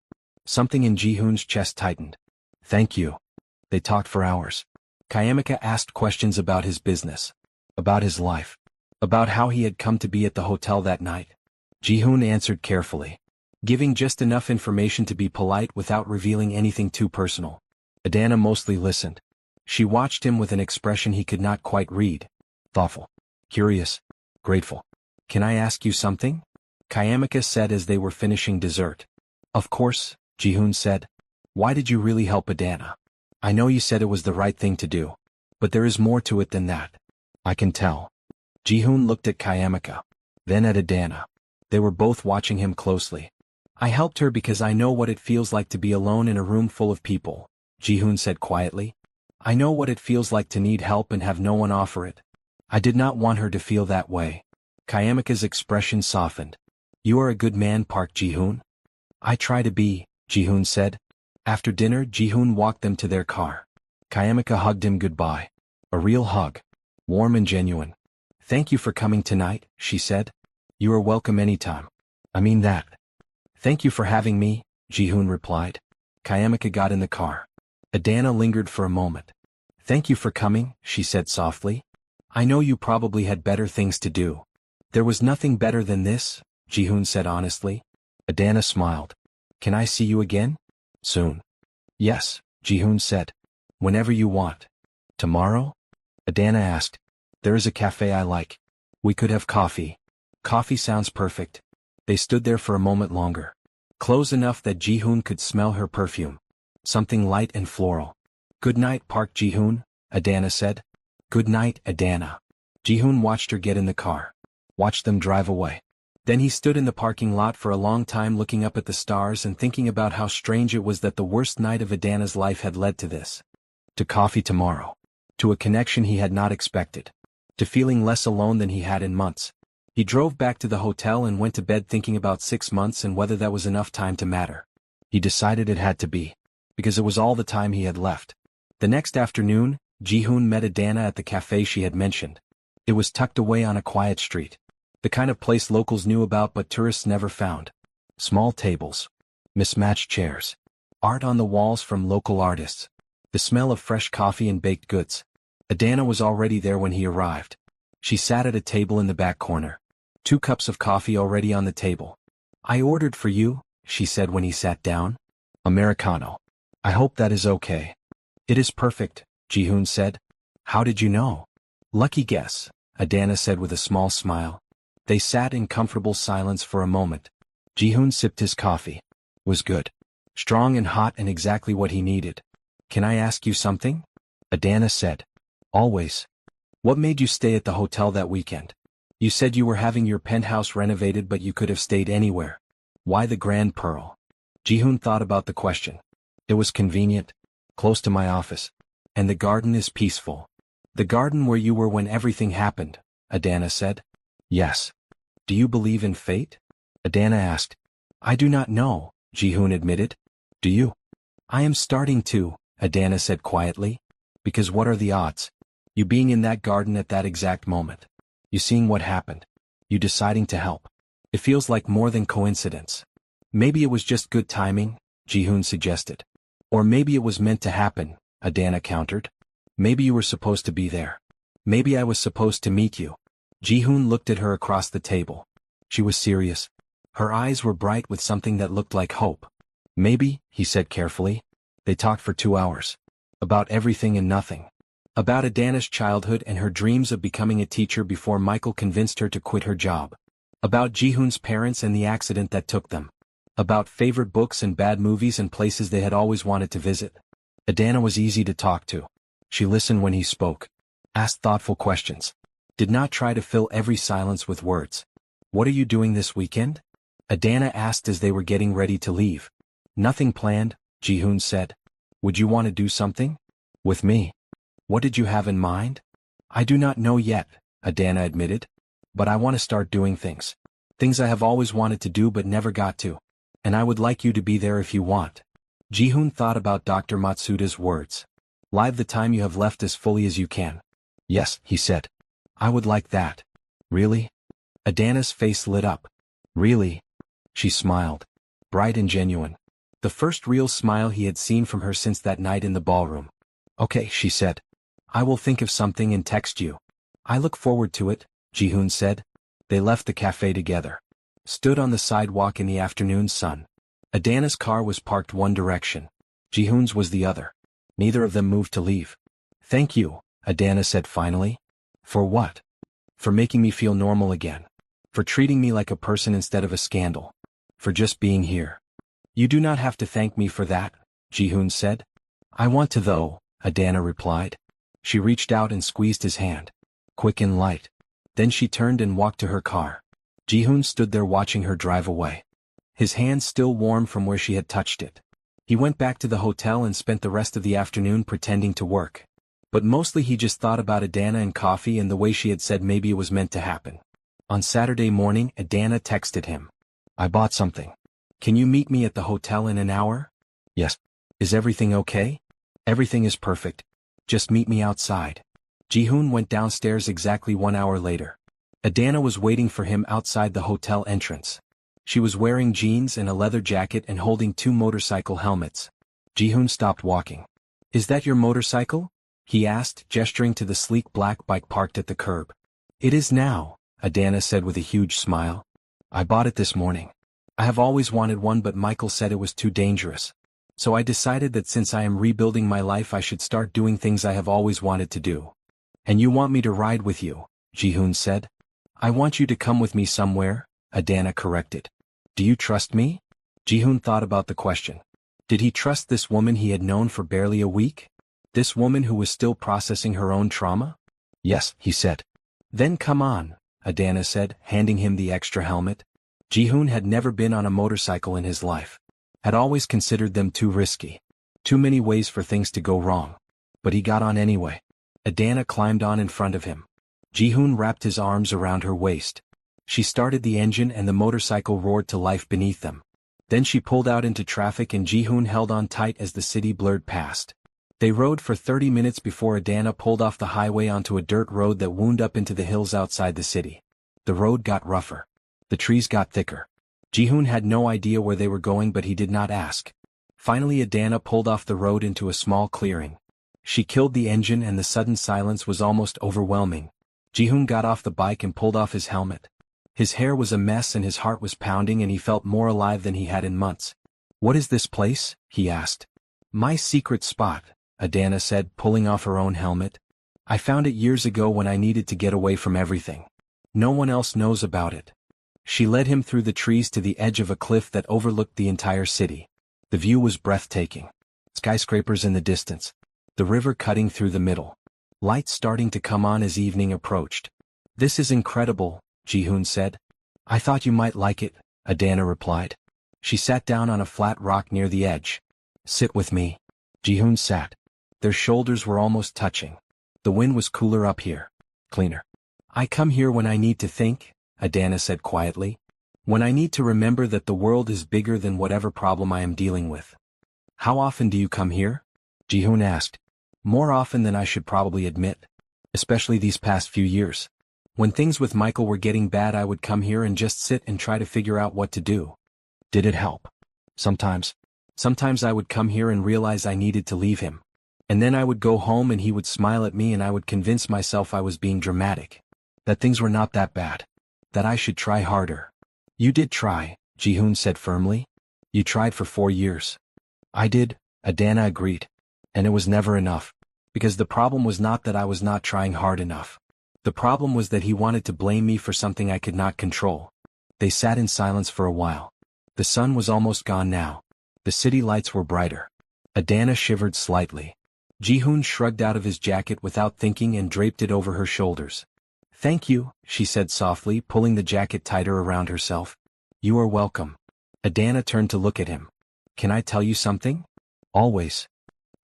A: Something in Ji-hoon's chest tightened. Thank you. They talked for hours. Kayamika asked questions about his business. About his life. About how he had come to be at the hotel that night. Ji-hoon answered carefully, giving just enough information to be polite without revealing anything too personal. Adana mostly listened. She watched him with an expression he could not quite read. Thoughtful. Curious. Grateful. Can I ask you something? Kayamika said as they were finishing dessert. Of course, Ji-hoon said. Why did you really help Adana? I know you said it was the right thing to do. But there is more to it than that. I can tell. Ji-hoon looked at Kayamika. Then at Adana. They were both watching him closely. I helped her because I know what it feels like to be alone in a room full of people, Ji-hoon said quietly. I know what it feels like to need help and have no one offer it. I did not want her to feel that way. Kayamika's expression softened. You are a good man, Park Ji-hoon. I try to be, Ji-hoon said. After dinner, Ji-hoon walked them to their car. Kayamika hugged him goodbye. A real hug. Warm and genuine. Thank you for coming tonight, she said. You are welcome anytime. I mean that. Thank you for having me, Ji-hoon replied. Kayamika got in the car. Adana lingered for a moment. Thank you for coming, she said softly. I know you probably had better things to do. There was nothing better than this, Ji-hoon said honestly. Adana smiled. Can I see you again? Soon. Yes, Ji-hoon said. Whenever you want. Tomorrow? Adana asked. There is a cafe I like. We could have coffee. Coffee sounds perfect. They stood there for a moment longer. Close enough that Ji-hoon could smell her perfume. Something light and floral. Good night, Park Ji-hoon, Adana said. Good night, Adana. Ji-hoon watched her get in the car. Watched them drive away. Then he stood in the parking lot for a long time looking up at the stars and thinking about how strange it was that the worst night of Adana's life had led to this. To coffee tomorrow. To a connection he had not expected. To feeling less alone than he had in months. He drove back to the hotel and went to bed thinking about 6 months and whether that was enough time to matter. He decided it had to be. Because it was all the time he had left. The next afternoon, Ji-hoon met Adana at the cafe she had mentioned. It was tucked away on a quiet street. The kind of place locals knew about but tourists never found. Small tables. Mismatched chairs. Art on the walls from local artists. The smell of fresh coffee and baked goods. Adana was already there when he arrived. She sat at a table in the back corner. 2 cups of coffee already on the table. I ordered for you, she said when he sat down. Americano. I hope that is okay. It is perfect, Ji-hoon said. How did you know? Lucky guess, Adana said with a small smile. They sat in comfortable silence for a moment. Ji-hoon sipped his coffee. Was good. Strong and hot and exactly what he needed. Can I ask you something? Adana said. Always. What made you stay at the hotel that weekend? You said you were having your penthouse renovated but you could have stayed anywhere. Why the Grand Pearl? Ji-hoon thought about the question. It was convenient. Close to my office. And the garden is peaceful. The garden where you were when everything happened, Adana said. Yes. Do you believe in fate? Adana asked. I do not know, Ji-hoon admitted. Do you? I am starting to, Adana said quietly. Because what are the odds? You being in that garden at that exact moment. You seeing what happened. You deciding to help. It feels like more than coincidence. Maybe it was just good timing, Ji-hoon suggested. Or maybe it was meant to happen, Adana countered. Maybe you were supposed to be there. Maybe I was supposed to meet you. Ji-hoon looked at her across the table. She was serious. Her eyes were bright with something that looked like hope. Maybe, he said carefully. They talked for 2 hours. About everything and nothing. About Adana's childhood and her dreams of becoming a teacher before Michael convinced her to quit her job. About Ji-hoon's parents and the accident that took them. About favorite books and bad movies and places they had always wanted to visit. Adana was easy to talk to. She listened when he spoke. Asked thoughtful questions. Did not try to fill every silence with words. What are you doing this weekend? Adana asked as they were getting ready to leave. Nothing planned, Ji-hoon said. Would you want to do something? With me? What did you have in mind? I do not know yet, Adana admitted. But I want to start doing things. Things I have always wanted to do but never got to. And I would like you to be there if you want. Ji-hoon thought about Dr. Matsuda's words. Live the time you have left as fully as you can. Yes, he said. I would like that. Really? Adana's face lit up. Really? She smiled. Bright and genuine. The first real smile he had seen from her since that night in the ballroom. Okay, she said. I will think of something and text you. I look forward to it, Ji-hoon said. They left the cafe together. Stood on the sidewalk in the afternoon sun. Adana's car was parked one direction. Ji-hoon's was the other. Neither of them moved to leave. Thank you, Adana said finally. For what? For making me feel normal again. For treating me like a person instead of a scandal. For just being here. You do not have to thank me for that, Ji-hoon said. I want to though, Adana replied. She reached out and squeezed his hand. Quick and light. Then she turned and walked to her car. Ji-hoon stood there watching her drive away. His hand still warm from where she had touched it. He went back to the hotel and spent the rest of the afternoon pretending to work. But mostly he just thought about Adana and coffee and the way she had said maybe it was meant to happen. On Saturday morning, Adana texted him. I bought something. Can you meet me at the hotel in an hour? Yes. Is everything okay? Everything is perfect. Just meet me outside. Ji-hoon went downstairs exactly 1 hour later. Adana was waiting for him outside the hotel entrance. She was wearing jeans and a leather jacket and holding 2 motorcycle helmets. Ji-hoon stopped walking. Is that your motorcycle? He asked, gesturing to the sleek black bike parked at the curb. It is now, Adana said with a huge smile. I bought it this morning. I have always wanted one but Michael said it was too dangerous. So I decided that since I am rebuilding my life I should start doing things I have always wanted to do. And you want me to ride with you, Ji-hoon said. I want you to come with me somewhere, Adana corrected. Do you trust me? Ji-hoon thought about the question. Did he trust this woman he had known for barely a week? This woman who was still processing her own trauma? Yes, he said. Then come on, Adana said, handing him the extra helmet. Ji-hoon had never been on a motorcycle in his life. Had always considered them too risky. Too many ways for things to go wrong. But he got on anyway. Adana climbed on in front of him. Ji-hoon wrapped his arms around her waist. She started the engine and the motorcycle roared to life beneath them. Then she pulled out into traffic and Ji-hoon held on tight as the city blurred past. They rode for 30 minutes before Adana pulled off the highway onto a dirt road that wound up into the hills outside the city. The road got rougher. The trees got thicker. Ji-hoon had no idea where they were going but he did not ask. Finally Adana pulled off the road into a small clearing. She killed the engine and the sudden silence was almost overwhelming. Ji-hoon got off the bike and pulled off his helmet. His hair was a mess and his heart was pounding and he felt more alive than he had in months. What is this place? He asked. My secret spot, Adana said, pulling off her own helmet. I found it years ago when I needed to get away from everything. No one else knows about it. She led him through the trees to the edge of a cliff that overlooked the entire city. The view was breathtaking. Skyscrapers in the distance. The river cutting through the middle. Lights starting to come on as evening approached. This is incredible, Ji-hoon said. I thought you might like it, Adana replied. She sat down on a flat rock near the edge. Sit with me. Ji-hoon sat. Their shoulders were almost touching. The wind was cooler up here. Cleaner. I come here when I need to think, Adana said quietly. When I need to remember that the world is bigger than whatever problem I am dealing with. How often do you come here? Ji-hoon asked. More often than I should probably admit. Especially these past few years. When things with Michael were getting bad, I would come here and just sit and try to figure out what to do. Did it help? Sometimes. Sometimes I would come here and realize I needed to leave him. And then I would go home and he would smile at me and I would convince myself I was being dramatic. That things were not that bad. That I should try harder. You did try, Ji-hoon said firmly. You tried for 4 years. I did, Adana agreed. And it was never enough. Because the problem was not that I was not trying hard enough. The problem was that he wanted to blame me for something I could not control. They sat in silence for a while. The sun was almost gone now. The city lights were brighter. Adana shivered slightly. Ji-hoon shrugged out of his jacket without thinking and draped it over her shoulders. Thank you, she said softly, pulling the jacket tighter around herself. You are welcome. Adana turned to look at him. Can I tell you something? Always.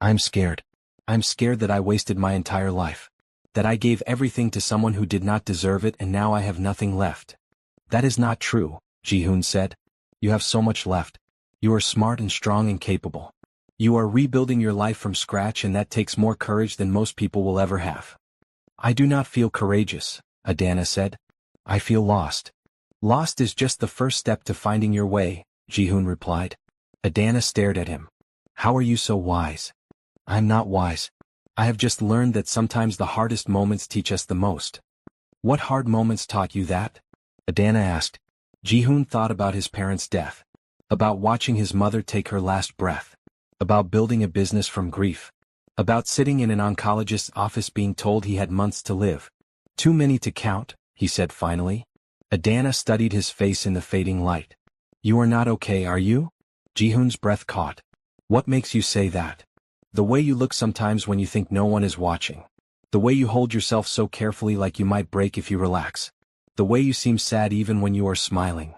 A: I'm scared. I'm scared that I wasted my entire life. That I gave everything to someone who did not deserve it and now I have nothing left. That is not true, Ji-hoon said. You have so much left. You are smart and strong and capable. You are rebuilding your life from scratch and that takes more courage than most people will ever have. I do not feel courageous, Adana said. I feel lost. Lost is just the first step to finding your way, Ji-hoon replied. Adana stared at him. How are you so wise? I'm not wise. I have just learned that sometimes the hardest moments teach us the most. What hard moments taught you that? Adana asked. Ji-hoon thought about his parents' death. About watching his mother take her last breath. About building a business from grief. About sitting in an oncologist's office being told he had months to live. Too many to count, he said finally. Adana studied his face in the fading light. You are not okay, are you? Ji-hoon's breath caught. What makes you say that? The way you look sometimes when you think no one is watching. The way you hold yourself so carefully like you might break if you relax. The way you seem sad even when you are smiling.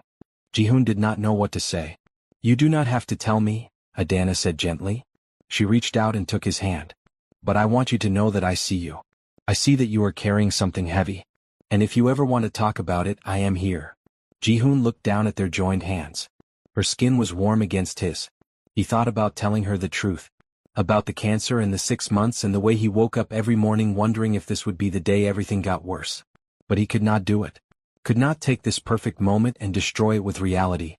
A: Ji-hoon did not know what to say. You do not have to tell me, Adana said gently. She reached out and took his hand. But I want you to know that I see you. I see that you are carrying something heavy. And if you ever want to talk about it, I am here. Ji-hoon looked down at their joined hands. Her skin was warm against his. He thought about telling her the truth. About the cancer and the 6 months and the way he woke up every morning wondering if this would be the day everything got worse. But he could not do it. Could not take this perfect moment and destroy it with reality.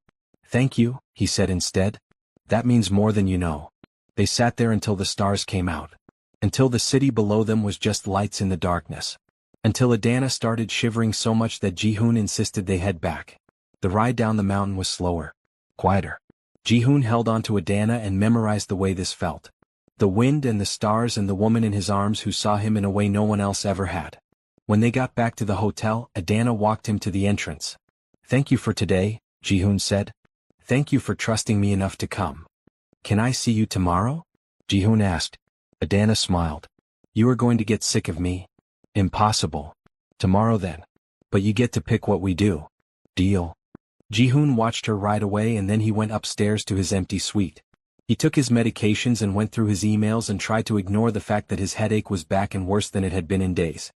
A: Thank you, he said instead. That means more than you know. They sat there until the stars came out. Until the city below them was just lights in the darkness. Until Adana started shivering so much that Ji-hoon insisted they head back. The ride down the mountain was slower. Quieter. Ji-hoon held on to Adana and memorized the way this felt. The wind and the stars and the woman in his arms who saw him in a way no one else ever had. When they got back to the hotel, Adana walked him to the entrance. Thank you for today, Ji-hoon said. Thank you for trusting me enough to come. Can I see you tomorrow? Ji-hoon asked. Adana smiled. You are going to get sick of me. Impossible. Tomorrow then. But you get to pick what we do. Deal. Ji-hoon watched her ride away and then he went upstairs to his empty suite. He took his medications and went through his emails and tried to ignore the fact that his headache was back and worse than it had been in days.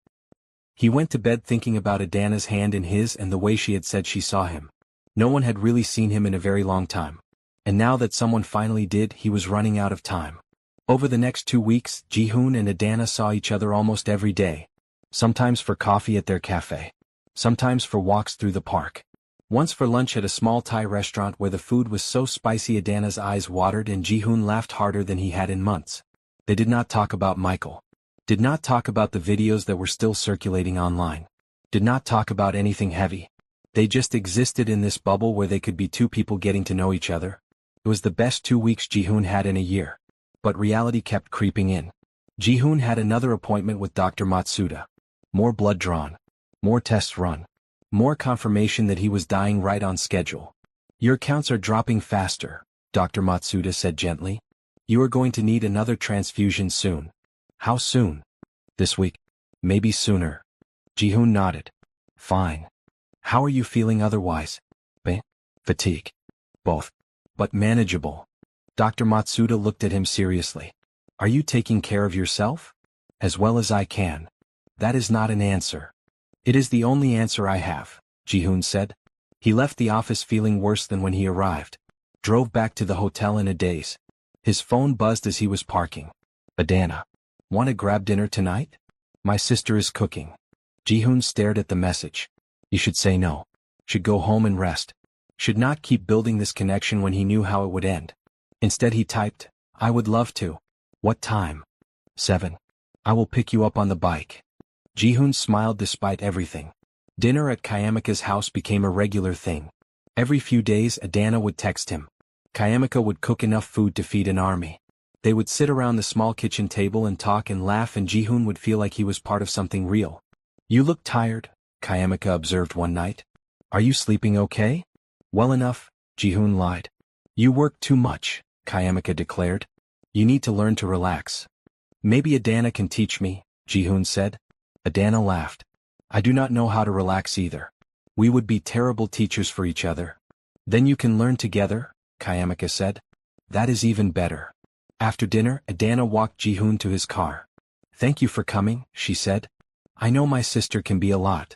A: He went to bed thinking about Adana's hand in his and the way she had said she saw him. No one had really seen him in a very long time. And now that someone finally did, he was running out of time. Over the next 2 weeks, Ji-hoon and Adana saw each other almost every day. Sometimes for coffee at their cafe. Sometimes for walks through the park. Once for lunch at a small Thai restaurant where the food was so spicy Adana's eyes watered and Ji-hoon laughed harder than he had in months. They did not talk about Michael. Did not talk about the videos that were still circulating online. Did not talk about anything heavy. They just existed in this bubble where they could be two people getting to know each other. It was the best 2 weeks Ji-hoon had in a year. But reality kept creeping in. Ji-hoon had another appointment with Dr. Matsuda. More blood drawn. More tests run. More confirmation that he was dying right on schedule. Your counts are dropping faster, Dr. Matsuda said gently. You are going to need another transfusion soon. How soon? This week. Maybe sooner. Ji-hoon nodded. Fine. How are you feeling otherwise? Fatigue. Both. But manageable. Dr. Matsuda looked at him seriously. Are you taking care of yourself? As well as I can. That is not an answer. It is the only answer I have, Ji-hoon said. He left the office feeling worse than when he arrived. Drove back to the hotel in a daze. His phone buzzed as he was parking. Adana. Want to grab dinner tonight? My sister is cooking. Ji-hoon stared at the message. You should say no. Should go home and rest. Should not keep building this connection when he knew how it would end. Instead he typed, I would love to. What time? 7. I will pick you up on the bike. Ji-hoon smiled despite everything. Dinner at Kayamika's house became a regular thing. Every few days Adana would text him. Kayamika would cook enough food to feed an army. They would sit around the small kitchen table and talk and laugh, and Ji-hoon would feel like he was part of something real. You look tired, Kayamika observed one night. Are you sleeping okay? Well enough, Ji-hoon lied. You work too much, Kayamika declared. You need to learn to relax. Maybe Adana can teach me, Ji-hoon said. Adana laughed. I do not know how to relax either. We would be terrible teachers for each other. Then you can learn together, Kayamika said. That is even better. After dinner, Adana walked Ji-hoon to his car. Thank you for coming, she said. I know my sister can be a lot.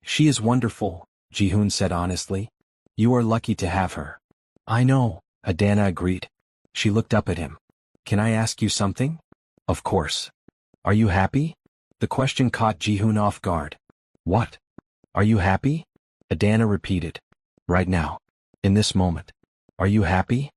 A: She is wonderful, Ji-hoon said honestly. You are lucky to have her. I know, Adana agreed. She looked up at him. Can I ask you something? Of course. Are you happy? The question caught Ji-hoon off guard. What? Are you happy? Adana repeated. Right now. In this moment. Are you happy?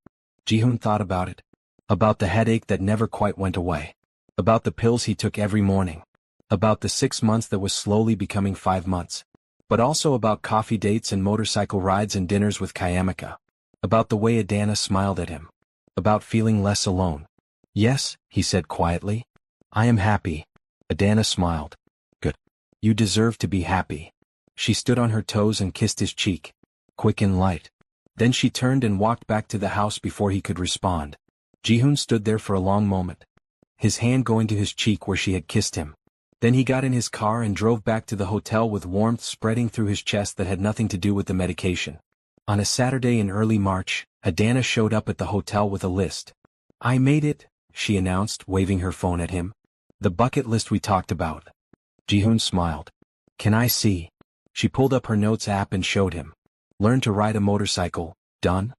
A: Ji-hoon thought about it. About the headache that never quite went away. About the pills he took every morning. About the 6 months that was slowly becoming 5 months. But also about coffee dates and motorcycle rides and dinners with Kayamika. About the way Adana smiled at him. About feeling less alone. Yes, he said quietly. I am happy. Adana smiled. Good. You deserve to be happy. She stood on her toes and kissed his cheek. Quick and light. Then she turned and walked back to the house before he could respond. Ji-hoon stood there for a long moment. His hand going to his cheek where she had kissed him. Then he got in his car and drove back to the hotel with warmth spreading through his chest that had nothing to do with the medication. On a Saturday in early March, Adana showed up at the hotel with a list. I made it, she announced, waving her phone at him. The bucket list we talked about. Ji-hoon smiled. Can I see? She pulled up her notes app and showed him. Learn to ride a motorcycle, done?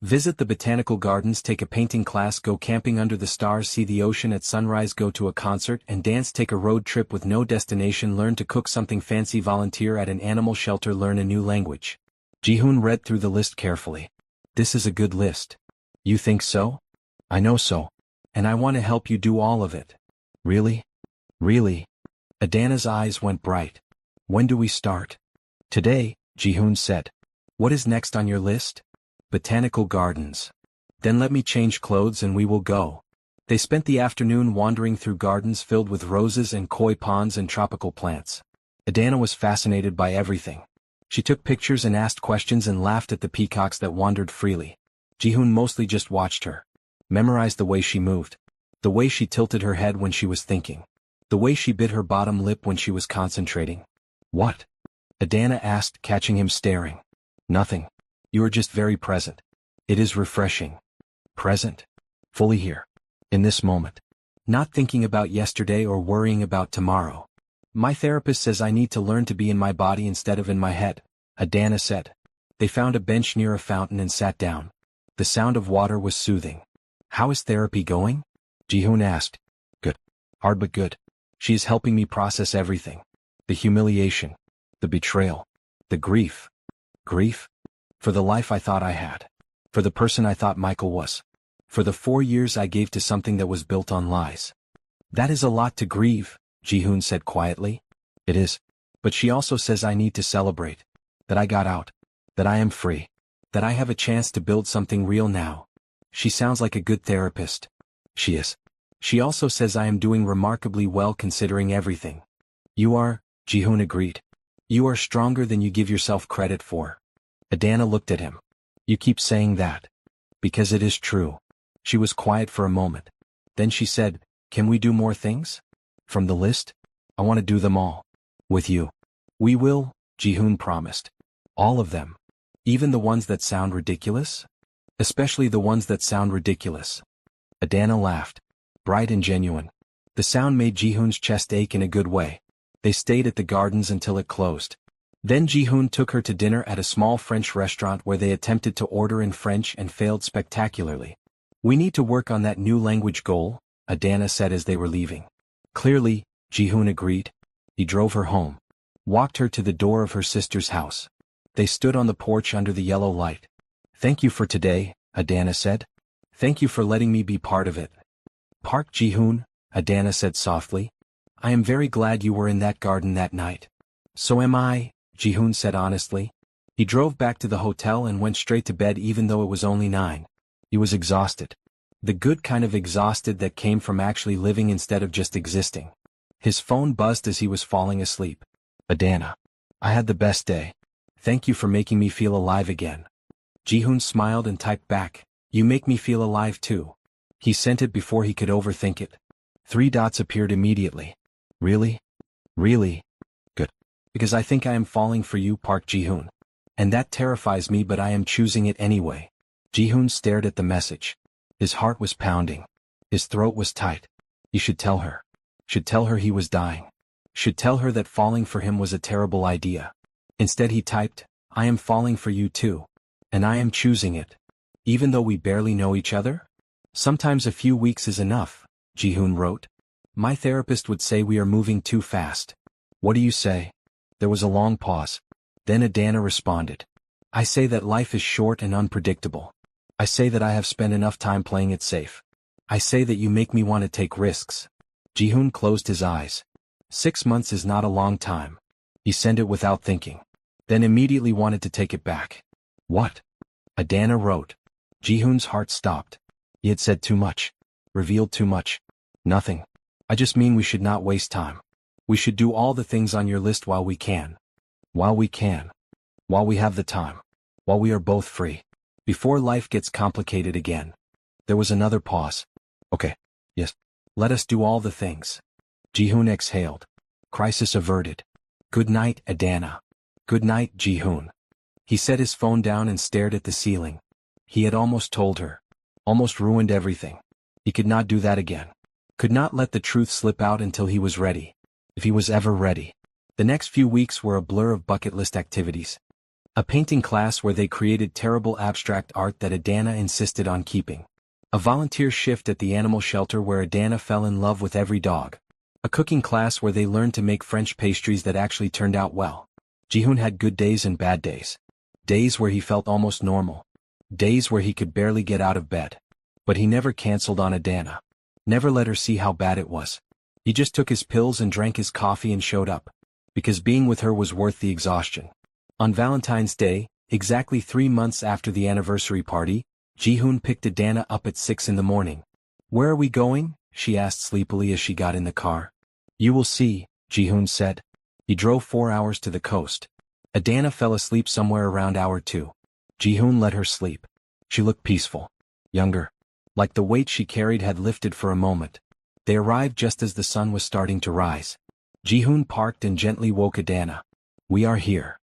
A: Visit the botanical gardens, take a painting class, go camping under the stars, see the ocean at sunrise, go to a concert and dance, take a road trip with no destination, learn to cook something fancy, volunteer at an animal shelter, learn a new language. Ji-hoon read through the list carefully. This is a good list. You think so? I know so. And I want to help you do all of it. Really? Really? Adana's eyes went bright. When do we start? Today, Ji-hoon said. What is next on your list? Botanical gardens. Then let me change clothes and we will go. They spent the afternoon wandering through gardens filled with roses and koi ponds and tropical plants. Adana was fascinated by everything. She took pictures and asked questions and laughed at the peacocks that wandered freely. Ji-hoon mostly just watched her. Memorized the way she moved. The way she tilted her head when she was thinking. The way she bit her bottom lip when she was concentrating. What? Adana asked, catching him staring. Nothing. You are just very present. It is refreshing. Present? Fully here. In this moment. Not thinking about yesterday or worrying about tomorrow. My therapist says I need to learn to be in my body instead of in my head, Adana said. They found a bench near a fountain and sat down. The sound of water was soothing. How is therapy going? Ji-hoon asked. Good. Hard but good. She is helping me process everything. The humiliation. The betrayal. The grief. Grief? For the life I thought I had. For the person I thought Michael was. For the 4 years I gave to something that was built on lies. That is a lot to grieve, Ji-hoon said quietly. It is. But she also says I need to celebrate. That I got out. That I am free. That I have a chance to build something real now. She sounds like a good therapist. She is. She also says I am doing remarkably well considering everything. You are, Ji-hoon agreed. You are stronger than you give yourself credit for. Adana looked at him. You keep saying that. Because it is true. She was quiet for a moment. Then she said, can we do more things? From the list? I want to do them all. With you. We will, Ji-hoon promised. All of them. Even the ones that sound ridiculous? Especially the ones that sound ridiculous. Adana laughed. Bright and genuine. The sound made Ji-hoon's chest ache in a good way. They stayed at the gardens until it closed. Then Ji-hoon took her to dinner at a small French restaurant where they attempted to order in French and failed spectacularly. We need to work on that new language goal, Adana said as they were leaving. Clearly, Ji-hoon agreed. He drove her home. walked her to the door of her sister's house. They stood on the porch under the yellow light. "Thank you for today," Adana said. "Thank you for letting me be part of it." "Park Ji-hoon," Adana said softly. "I am very glad you were in that garden that night." "So am I," Ji-hoon said honestly. He drove back to the hotel and went straight to bed even though it was only 9. He was exhausted. The good kind of exhausted that came from actually living instead of just existing. His phone buzzed as he was falling asleep. "Adana. I had the best day. Thank you for making me feel alive again." Ji-hoon smiled and typed back, "You make me feel alive too." He sent it before he could overthink it. 3 dots appeared immediately. "Really? Really? Good. Because I think I am falling for you, Park Ji-hoon. And that terrifies me, but I am choosing it anyway." Ji-hoon stared at the message. His heart was pounding. His throat was tight. He should tell her. Should tell her he was dying. Should tell her that falling for him was a terrible idea. Instead he typed, "I am falling for you too. And I am choosing it. Even though we barely know each other? Sometimes a few weeks is enough," Ji-hoon wrote. "My therapist would say we are moving too fast. What do you say?" There was a long pause. Then Adana responded. "I say that life is short and unpredictable. I say that I have spent enough time playing it safe. I say that you make me want to take risks." Ji-hoon closed his eyes. 6 months is not a long time. He sent it without thinking. Then immediately wanted to take it back. "What?" Adana wrote. Ji-hoon's heart stopped. He had said too much. Revealed too much. "Nothing. I just mean we should not waste time. We should do all the things on your list while we can. While we can. While we have the time. While we are both free. Before life gets complicated again." There was another pause. "Okay. Yes. Let us do all the things." Ji-hoon exhaled. Crisis averted. "Good night, Adana." "Good night, Ji-hoon." He set his phone down and stared at the ceiling. He had almost told her. Almost ruined everything. He could not do that again. Could not let the truth slip out until he was ready. If he was ever ready. The next few weeks were a blur of bucket list activities. A painting class where they created terrible abstract art that Adana insisted on keeping. A volunteer shift at the animal shelter where Adana fell in love with every dog. A cooking class where they learned to make French pastries that actually turned out well. Ji-hoon had good days and bad days. Days where he felt almost normal. Days where he could barely get out of bed. But he never canceled on Adana. Never let her see how bad it was. He just took his pills and drank his coffee and showed up. Because being with her was worth the exhaustion. On Valentine's Day, exactly 3 months after the anniversary party, Ji-hoon picked Adana up at 6 in the morning. "Where are we going?" she asked sleepily as she got in the car. "You will see," Ji-hoon said. He drove 4 hours to the coast. Adana fell asleep somewhere around hour 2. Ji-hoon let her sleep. She looked peaceful. Younger. Like the weight she carried had lifted for a moment. They arrived just as the sun was starting to rise. Ji-hoon parked and gently woke Adana. "We are here."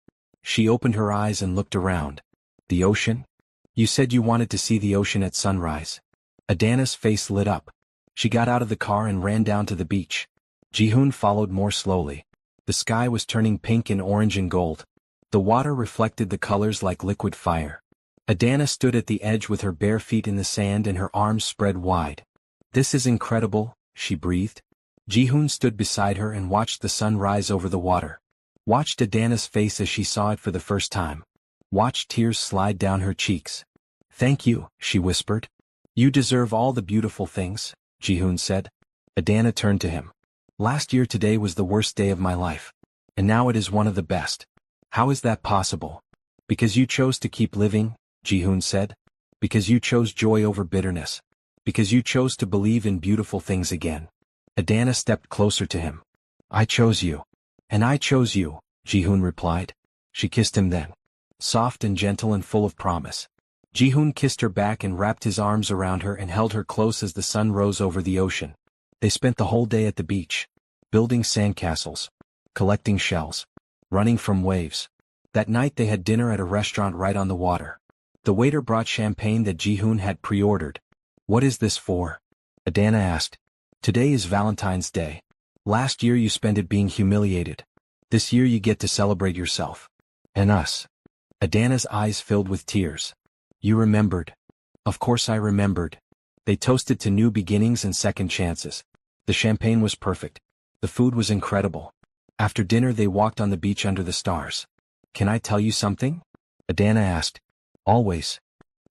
A: She opened her eyes and looked around. "The ocean? You said you wanted to see the ocean at sunrise." Adana's face lit up. She got out of the car and ran down to the beach. Ji-hoon followed more slowly. The sky was turning pink and orange and gold. The water reflected the colors like liquid fire. Adana stood at the edge with her bare feet in the sand and her arms spread wide. "This is incredible," she breathed. Ji-hoon stood beside her and watched the sun rise over the water. Watched Adana's face as she saw it for the first time. Watched tears slide down her cheeks. "Thank you," she whispered. "You deserve all the beautiful things," Ji-hoon said. Adana turned to him. "Last year today was the worst day of my life. And now it is one of the best. How is that possible?" "Because you chose to keep living," Ji-hoon said. "Because you chose joy over bitterness. Because you chose to believe in beautiful things again." Adana stepped closer to him. "I chose you. And I chose you," Ji-hoon replied. She kissed him then. Soft and gentle and full of promise. Ji-hoon kissed her back and wrapped his arms around her and held her close as the sun rose over the ocean. They spent the whole day at the beach. Building sandcastles. Collecting shells. Running from waves. That night they had dinner at a restaurant right on the water. The waiter brought champagne that Ji-hoon had pre-ordered. "What is this for?" Adana asked. "Today is Valentine's Day. Last year you spent it being humiliated. This year you get to celebrate yourself. And us." Adana's eyes filled with tears. "You remembered." "Of course I remembered." They toasted to new beginnings and second chances. The champagne was perfect. The food was incredible. After dinner they walked on the beach under the stars. "Can I tell you something?" Adana asked. "Always."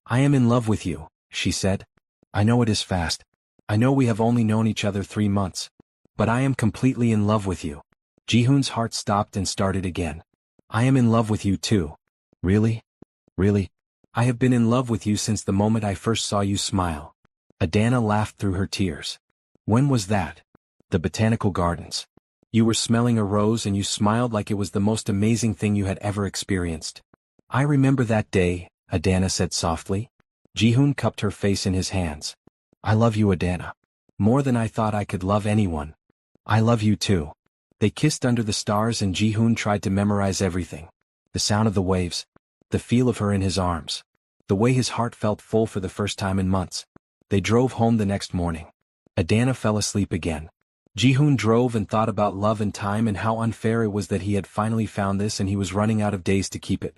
A: "I am in love with you," she said. "I know it is fast. I know we have only known each other 3 months. But I am completely in love with you." Jihoon's heart stopped and started again. "I am in love with you too." "Really? Really? I have been in love with you since the moment I first saw you smile." Adana laughed through her tears. "When was that?" "The botanical gardens. You were smelling a rose and you smiled like it was the most amazing thing you had ever experienced." "I remember that day," Adana said softly. Jihoon cupped her face in his hands. "I love you, Adana. More than I thought I could love anyone." "I love you too." They kissed under the stars and Jihoon tried to memorize everything. The sound of the waves. The feel of her in his arms. The way his heart felt full for the first time in months. They drove home the next morning. Adana fell asleep again. Jihoon drove and thought about love and time and how unfair it was that he had finally found this and he was running out of days to keep it.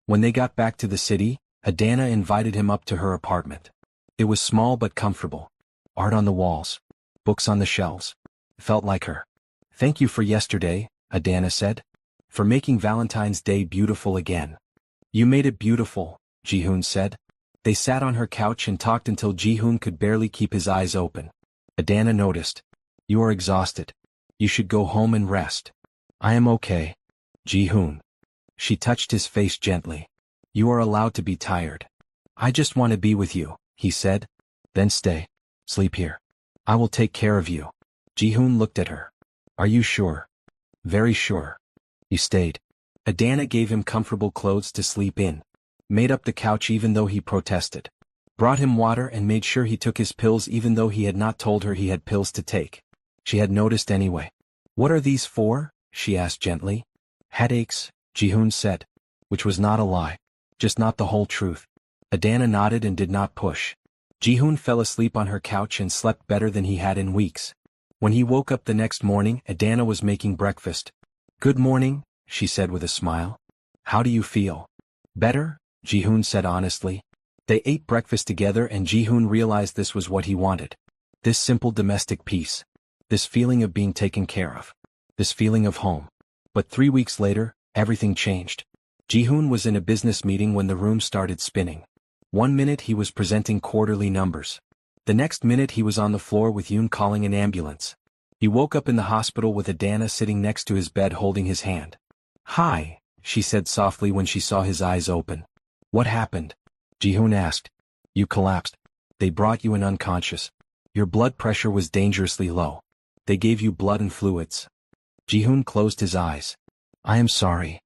A: When they got back to the city, Adana invited him up to her apartment. It was small but comfortable. Art on the walls. Books on the shelves. Felt like her. "Thank you for yesterday," Adana said. "For making Valentine's Day beautiful again." "You made it beautiful," Jihoon said. They sat on her couch and talked until Jihoon could barely keep his eyes open. Adana noticed. "You are exhausted. You should go home and rest." "I am okay, Jihoon." She touched his face gently. "You are allowed to be tired." "I just want to be with you," he said. "Then stay. Sleep here. I will take care of you." Jihoon looked at her. "Are you sure?" "Very sure." He stayed. Adana gave him comfortable clothes to sleep in. Made up the couch even though he protested. Brought him water and made sure he took his pills even though he had not told her he had pills to take. She had noticed anyway. "What are these for?" she asked gently. "Headaches," Jihoon said. Which was not a lie. Just not the whole truth. Adana nodded and did not push. Jihoon fell asleep on her couch and slept better than he had in weeks. When he woke up the next morning, Adana was making breakfast. "Good morning," she said with a smile. "How do you feel?" "Better," Jihoon said honestly. They ate breakfast together and Jihoon realized this was what he wanted. This simple domestic peace. This feeling of being taken care of. This feeling of home. But 3 weeks later, everything changed. Jihoon was in a business meeting when the room started spinning. 1 minute he was presenting quarterly numbers. The next minute he was on the floor with Yoon calling an ambulance. He woke up in the hospital with Adana sitting next to his bed holding his hand. "Hi," she said softly when she saw his eyes open. "What happened?" Jihoon asked. "You collapsed. They brought you in unconscious. Your blood pressure was dangerously low. They gave you blood and fluids." Jihoon closed his eyes. "I am sorry."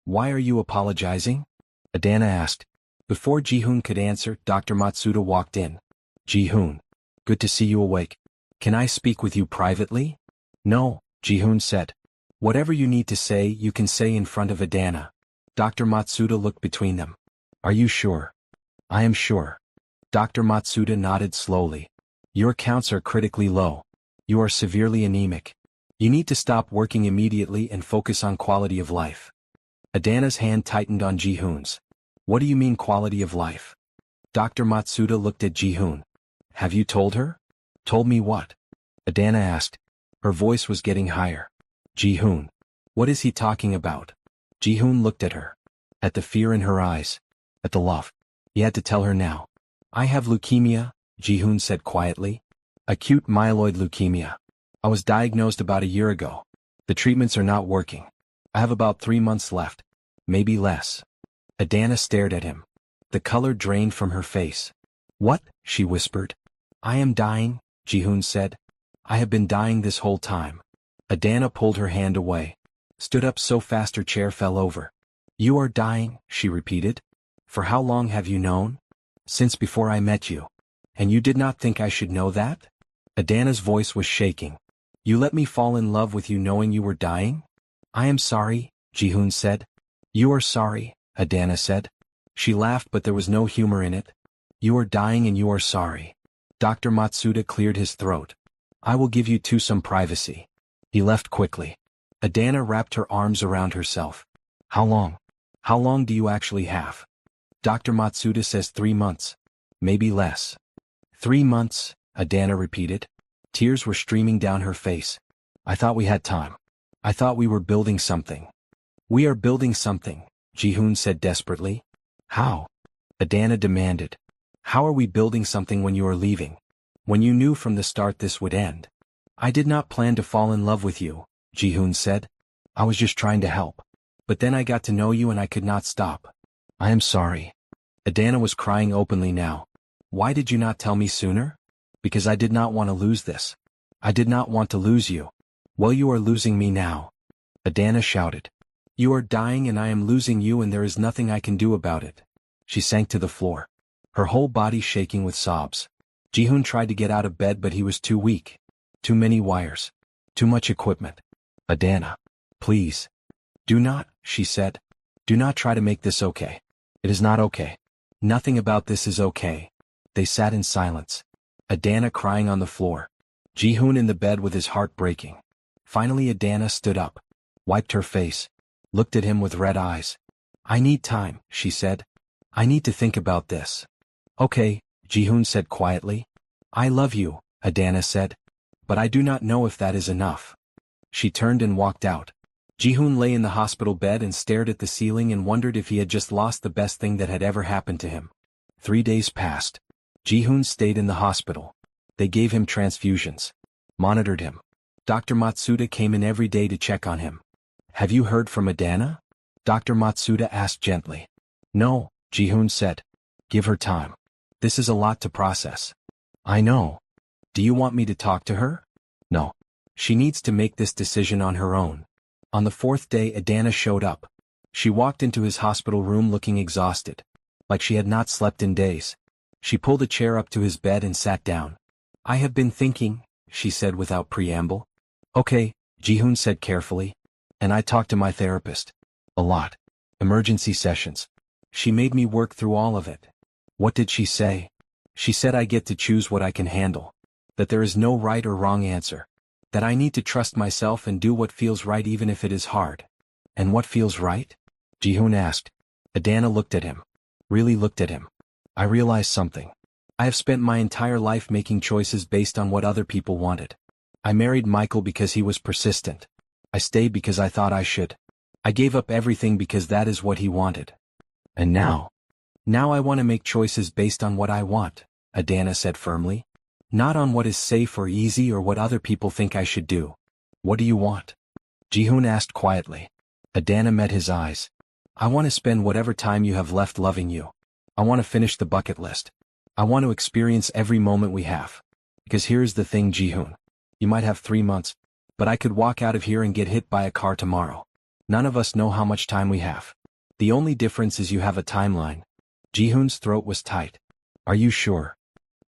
A: "Why are you apologizing?" Adana asked. Before Jihoon could answer, Dr. Matsuda walked in. "Jihoon. Good to see you awake. Can I speak with you privately?" "No," Jihoon said. "Whatever you need to say, you can say in front of Adana." Dr. Matsuda looked between them. "Are you sure?" "I am sure." Dr. Matsuda nodded slowly. "Your counts are critically low. You are severely anemic. You need to stop working immediately and focus on quality of life." Adana's hand tightened on Jihoon's. "What do you mean quality of life?" Dr. Matsuda looked at Jihoon. "Have you told her?" "Told me what?" Adana asked. Her voice was getting higher. "Jihoon. What is he talking about?" Jihoon looked at her. At the fear in her eyes. At the love. He had to tell her now. "I have leukemia," Jihoon said quietly. "Acute myeloid leukemia. I was diagnosed about a year ago. The treatments are not working. I have about 3 months left. Maybe less." Adana stared at him. The color drained from her face. "What?" she whispered. "I am dying," Jihoon said. "I have been dying this whole time." Adana pulled her hand away. Stood up so fast her chair fell over. "You are dying," she repeated. "For how long have you known?" "Since before I met you." "And you did not think I should know that?" Adana's voice was shaking. "You let me fall in love with you knowing you were dying?" "I am sorry," Jihoon said. "You are sorry," Adana said. She laughed but there was no humor in it. "You are dying and you are sorry." Dr. Matsuda cleared his throat. "I will give you two some privacy." He left quickly. Adana wrapped her arms around herself. "How long? How long do you actually have?" Dr. Matsuda says 3 months. Maybe less. 3 months, Adana repeated. Tears were streaming down her face. "I thought we had time." I thought we were building something. We are building something, Ji-hoon said desperately. How? Adana demanded. How are we building something when you are leaving? When you knew from the start this would end? I did not plan to fall in love with you, Ji-hoon said. I was just trying to help. But then I got to know you and I could not stop. I am sorry. Adana was crying openly now. Why did you not tell me sooner? Because I did not want to lose this. I did not want to lose you. Well, you are losing me now. Adana shouted. You are dying and I am losing you and there is nothing I can do about it. She sank to the floor, her whole body shaking with sobs. Ji-hoon tried to get out of bed but he was too weak. Too many wires. Too much equipment. Adana. Please. Do not, she said. Do not try to make this okay. It is not okay. Nothing about this is okay. They sat in silence. Adana crying on the floor. Ji-hoon in the bed with his heart breaking. Finally Adana stood up, wiped her face, looked at him with red eyes. I need time, she said. I need to think about this. Okay, Ji-hoon said quietly. I love you, Adana said. But I do not know if that is enough. She turned and walked out. Ji-hoon lay in the hospital bed and stared at the ceiling and wondered if he had just lost the best thing that had ever happened to him. 3 days passed. Ji-hoon stayed in the hospital. They gave him transfusions. Monitored him. Dr. Matsuda came in every day to check on him. Have you heard from Adana? Dr. Matsuda asked gently. No, Ji-hoon said. Give her time. This is a lot to process. I know. Do you want me to talk to her? No. She needs to make this decision on her own. On the 4th day Adana showed up. She walked into his hospital room looking exhausted, like she had not slept in days. She pulled a chair up to his bed and sat down. I have been thinking, she said without preamble. Okay, Ji-hoon said carefully. And I talked to my therapist. A lot. Emergency sessions. She made me work through all of it. What did she say? She said I get to choose what I can handle. That there is no right or wrong answer. That I need to trust myself and do what feels right even if it is hard. And what feels right? Ji-hoon asked. Adana looked at him. Really looked at him. I realized something. I have spent my entire life making choices based on what other people wanted. I married Michael because he was persistent. I stayed because I thought I should. I gave up everything because that is what he wanted. And now I want to make choices based on what I want, Adana said firmly. Not on what is safe or easy or what other people think I should do. What do you want? Ji-hoon asked quietly. Adana met his eyes. I want to spend whatever time you have left loving you. I want to finish the bucket list. I want to experience every moment we have. Because here's the thing, Ji-hoon. You might have 3 months, but I could walk out of here and get hit by a car tomorrow. None of us know how much time we have. The only difference is you have a timeline. Ji-hoon's throat was tight. Are you sure?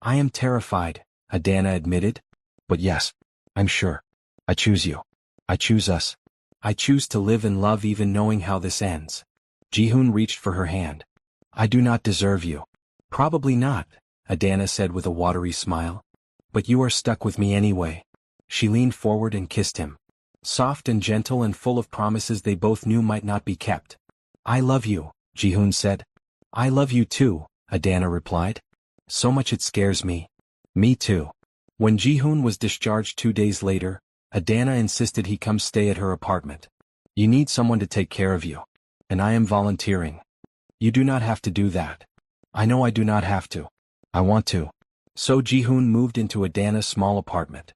A: I am terrified, Adana admitted. But yes, I'm sure. I choose you. I choose us. I choose to live and love even knowing how this ends. Ji-hoon reached for her hand. I do not deserve you. Probably not, Adana said with a watery smile. But you are stuck with me anyway. She leaned forward and kissed him. Soft and gentle and full of promises they both knew might not be kept. I love you, Ji-hoon said. I love you too, Adana replied. So much it scares me. Me too. When Ji-hoon was discharged 2 days later, Adana insisted he come stay at her apartment. You need someone to take care of you. And I am volunteering. You do not have to do that. I know I do not have to. I want to. So Ji-hoon moved into Adana's small apartment.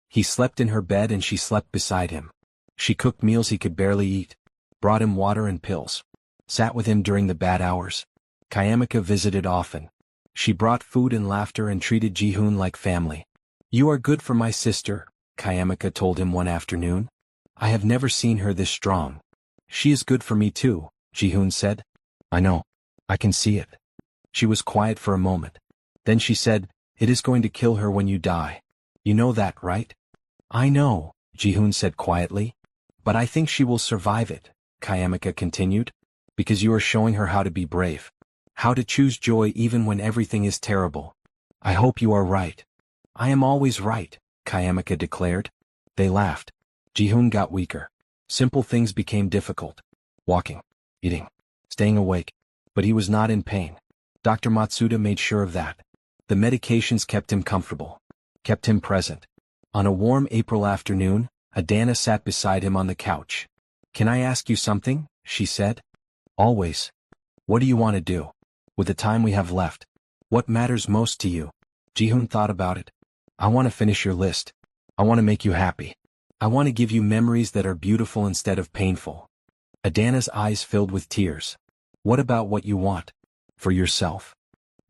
A: He slept in her bed and she slept beside him. She cooked meals he could barely eat, brought him water and pills, sat with him during the bad hours. Kayamika visited often. She brought food and laughter and treated Ji-hoon like family. You are good for my sister, Kayamika told him one afternoon. I have never seen her this strong. She is good for me too, Ji-hoon said. I know. I can see it. She was quiet for a moment. Then she said, it is going to kill her when you die. You know that, right? I know, Ji-hoon said quietly. But I think she will survive it, Kayamika continued. Because you are showing her how to be brave. How to choose joy even when everything is terrible. I hope you are right. I am always right, Kayamika declared. They laughed. Ji-hoon got weaker. Simple things became difficult. Walking, eating, staying awake. But he was not in pain. Dr. Matsuda made sure of that. The medications kept him comfortable. Kept him present. On a warm April afternoon, Adana sat beside him on the couch. "Can I ask you something?" she said. "Always." "What do you want to do? With the time we have left. What matters most to you?" Jihoon thought about it. "I want to finish your list. I want to make you happy. I want to give you memories that are beautiful instead of painful." Adana's eyes filled with tears. "What about what you want? For yourself?"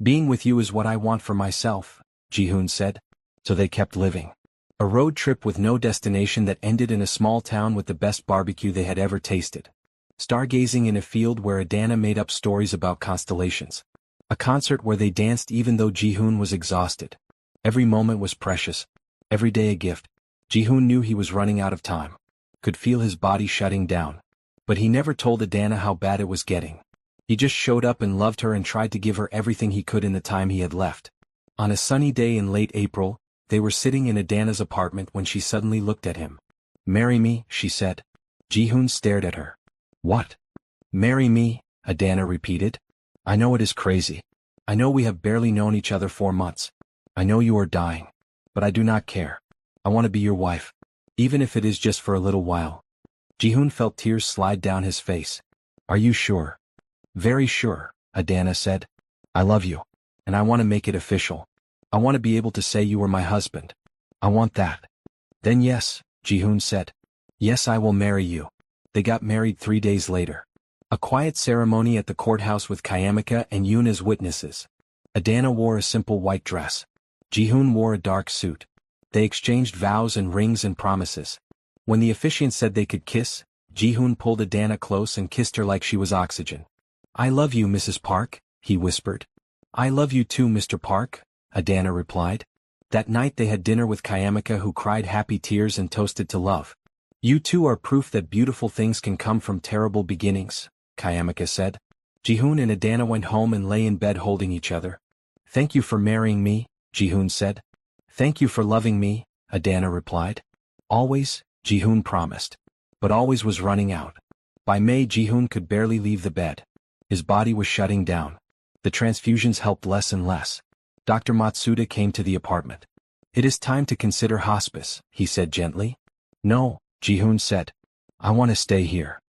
A: "Being with you is what I want for myself," Jihoon said. So they kept living. A road trip with no destination that ended in a small town with the best barbecue they had ever tasted. Stargazing in a field where Adana made up stories about constellations. A concert where they danced even though Jihoon was exhausted. Every moment was precious. Every day a gift. Jihoon knew he was running out of time. Could feel his body shutting down. But he never told Adana how bad it was getting. He just showed up and loved her and tried to give her everything he could in the time he had left. On a sunny day in late April, they were sitting in Adana's apartment when she suddenly looked at him. "Marry me," she said. Jihoon stared at her. "What? Marry me?" Adana repeated. "I know it is crazy. I know we have barely known each other 4 months. I know you are dying. But I do not care. I want to be your wife. Even if it is just for a little while." Jihoon felt tears slide down his face. "Are you sure?" "Very sure," Adana said. "I love you. And I want to make it official. I want to be able to say you are my husband. I want that." "Then yes," Jihoon said. "Yes, I will marry you." They got married 3 days later. A quiet ceremony at the courthouse with Kayamika and Yoon as witnesses. Adana wore a simple white dress. Jihoon wore a dark suit. They exchanged vows and rings and promises. When the officiant said they could kiss, Jihoon pulled Adana close and kissed her like she was oxygen. "I love you, Mrs. Park," he whispered. "I love you too, Mr. Park," Adana replied. That night they had dinner with Kayamika, who cried happy tears and toasted to love. "You two are proof that beautiful things can come from terrible beginnings," Kayamika said. Jihoon and Adana went home and lay in bed holding each other. "Thank you for marrying me," Jihoon said. "Thank you for loving me," Adana replied. "Always," Jihoon promised. But always was running out. By May, Jihoon could barely leave the bed. His body was shutting down. The transfusions helped less and less. Dr. Matsuda came to the apartment. "It is time to consider hospice," he said gently. "No," Jihoon said. "I want to stay here."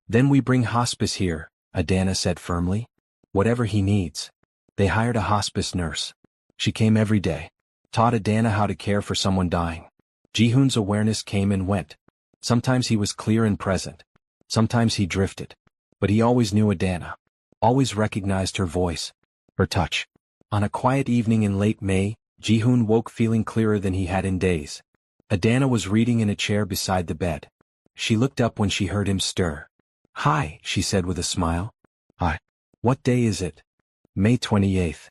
A: "Then we bring hospice here," Adana said firmly. "Whatever he needs." They hired a hospice nurse. She came every day. Taught Adana how to care for someone dying. Jihoon's awareness came and went. Sometimes he was clear and present. Sometimes he drifted. But he always knew Adana. Always recognized her voice. Her touch. On a quiet evening in late May, Jihoon woke feeling clearer than he had in days. Adana was reading in a chair beside the bed. She looked up when she heard him stir. "Hi," she said with a smile. "Hi. What day is it?" "May 28th.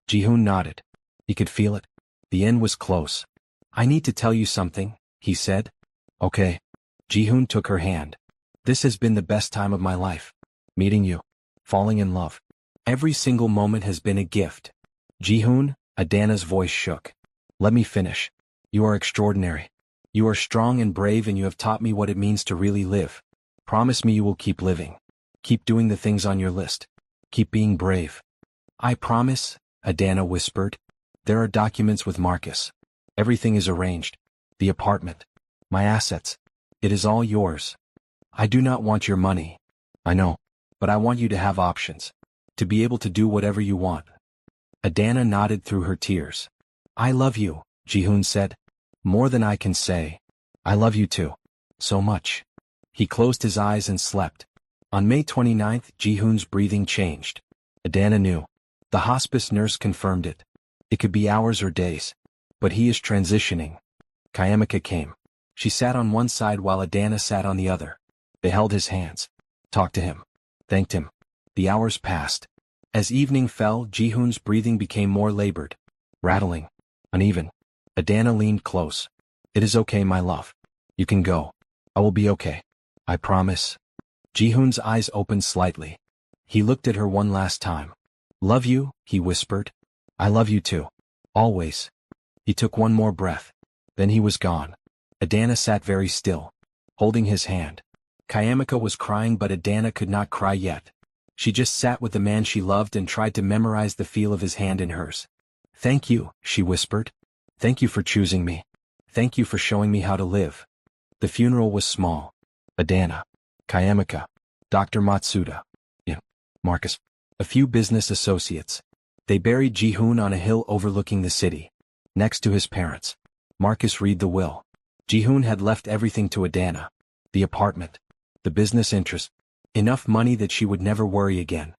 A: Jihoon nodded. He could feel it. The end was close. "I need to tell you something," he said. "Okay." Jihoon took her hand. "This has been the best time of my life. Meeting you. Falling in love. Every single moment has been a gift." "Jihoon," Adana's voice shook. "Let me finish. You are extraordinary. You are strong and brave, and you have taught me what it means to really live. Promise me you will keep living. Keep doing the things on your list. Keep being brave." "I promise," Adana whispered. "There are documents with Marcus. Everything is arranged. The apartment. My assets. It is all yours. I do not want your money. I know. But I want you to have options. To be able to do whatever you want." Adana nodded through her tears. "I love you," Jihoon said. "More than I can say. I love you too. So much." He closed his eyes and slept. On May 29th, Jihoon's breathing changed. Adana knew. The hospice nurse confirmed it. It could be hours or days. But he is transitioning. Kayamika came. She sat on one side while Adana sat on the other. They held his hands. Talked to him. Thanked him. The hours passed. As evening fell, Jihoon's breathing became more labored. Rattling. Uneven. Adana leaned close. "It is okay, my love. You can go. I will be okay. I promise." Jihoon's eyes opened slightly. He looked at her one last time. "Love you," he whispered. "I love you too. Always." He took one more breath. Then he was gone. Adana sat very still, holding his hand. Kayamika was crying, but Adana could not cry yet. She just sat with the man she loved and tried to memorize the feel of his hand in hers. "Thank you," she whispered. "Thank you for choosing me. Thank you for showing me how to live." The funeral was small. Adana, Kayamika, Dr. Matsuda, Marcus, a few business associates. They buried Ji-hoon on a hill overlooking the city. Next to his parents. Marcus read the will. Ji-hoon had left everything to Adana. The apartment. The business interest. Enough money that she would never worry again.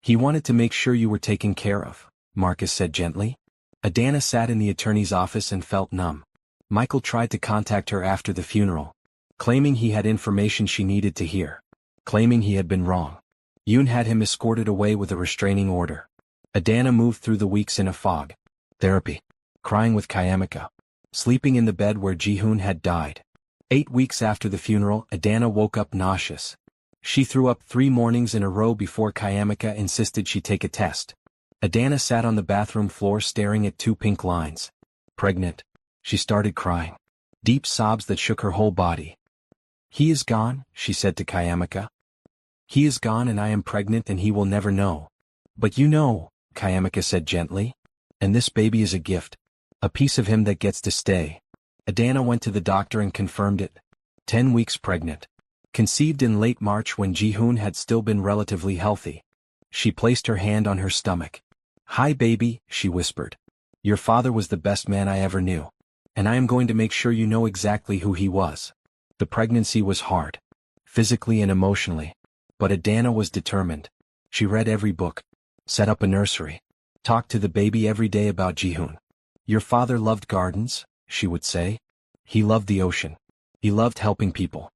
A: He wanted to make sure you were taken care of, Marcus said gently. Adana sat in the attorney's office and felt numb. Michael tried to contact her after the funeral, claiming he had information she needed to hear, claiming he had been wrong. Yoon had him escorted away with a restraining order. Adana moved through the weeks in a fog. Therapy. Crying with Kayamika. Sleeping in the bed where Ji-hoon had died. 8 weeks after the funeral, Adana woke up nauseous. She threw up 3 mornings in a row before Kayamika insisted she take a test. Adana sat on the bathroom floor staring at 2 pink lines. Pregnant. She started crying. Deep sobs that shook her whole body. He is gone, she said to Kayamika. He is gone and I am pregnant and he will never know. But you know, Kayamika said gently. And this baby is a gift. A piece of him that gets to stay. Adana went to the doctor and confirmed it. 10 weeks pregnant. Conceived in late March when Ji-hoon had still been relatively healthy. She placed her hand on her stomach. Hi baby, she whispered. Your father was the best man I ever knew. And I am going to make sure you know exactly who he was. The pregnancy was hard. Physically and emotionally. But Adana was determined. She read every book. Set up a nursery. Talked to the baby every day about Ji-hoon. Your father loved gardens, she would say. He loved the ocean. He loved helping people.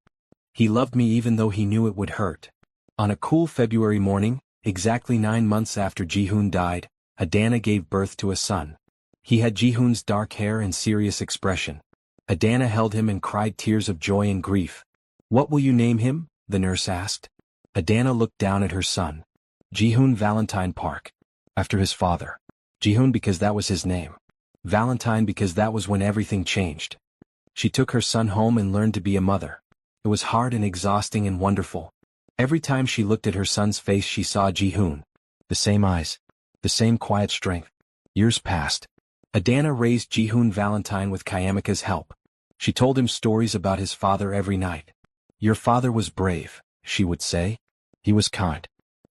A: He loved me even though he knew it would hurt. On a cool February morning, exactly 9 months after Ji-hoon died, Adana gave birth to a son. He had Ji-hoon's dark hair and serious expression. Adana held him and cried tears of joy and grief. What will you name him? The nurse asked. Adana looked down at her son. Ji-hoon Valentine Park. After his father. Ji-hoon because that was his name. Valentine because that was when everything changed. She took her son home and learned to be a mother. It was hard and exhausting and wonderful. Every time she looked at her son's face she saw Ji-hoon. The same eyes. The same quiet strength. Years passed. Adana raised Ji-hoon Valentine with Kayamika's help. She told him stories about his father every night. Your father was brave, she would say. He was kind.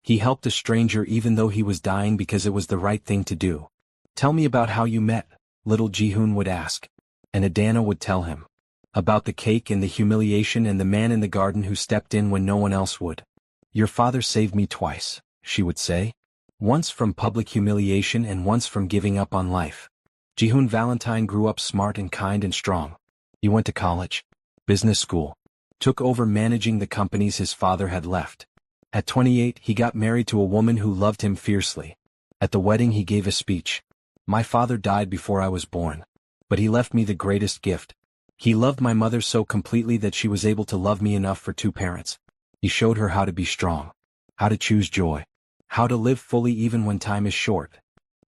A: He helped a stranger even though he was dying because it was the right thing to do. Tell me about how you met, little Ji-hoon would ask. And Adana would tell him. About the cake and the humiliation and the man in the garden who stepped in when no one else would. Your father saved me twice, she would say. Once from public humiliation and once from giving up on life. Ji-hoon Valentine grew up smart and kind and strong. He went to college. Business school. Took over managing the companies his father had left. At 28 he got married to a woman who loved him fiercely. At the wedding he gave a speech. My father died before I was born. But he left me the greatest gift. He loved my mother so completely that she was able to love me enough for 2 parents. He showed her how to be strong. How to choose joy. How to live fully even when time is short.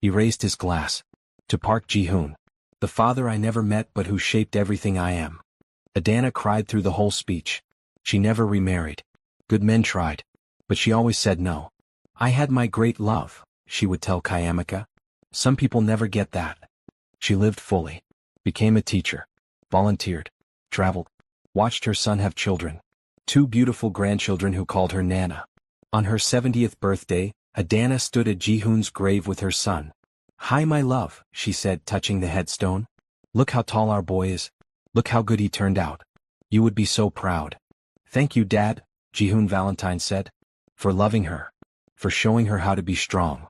A: He raised his glass. To Park Ji-hoon. The father I never met but who shaped everything I am. Adana cried through the whole speech. She never remarried. Good men tried. But she always said no. I had my great love, she would tell Kayamika. Some people never get that. She lived fully. Became a teacher. Volunteered. Traveled. Watched her son have children. 2 beautiful grandchildren who called her Nana. On her 70th birthday, Adana stood at Ji-hoon's grave with her son. Hi my love, she said, touching the headstone. Look how tall our boy is. Look how good he turned out. You would be so proud. Thank you, Dad, Ji-hoon Valentine said. For loving her. For showing her how to be strong.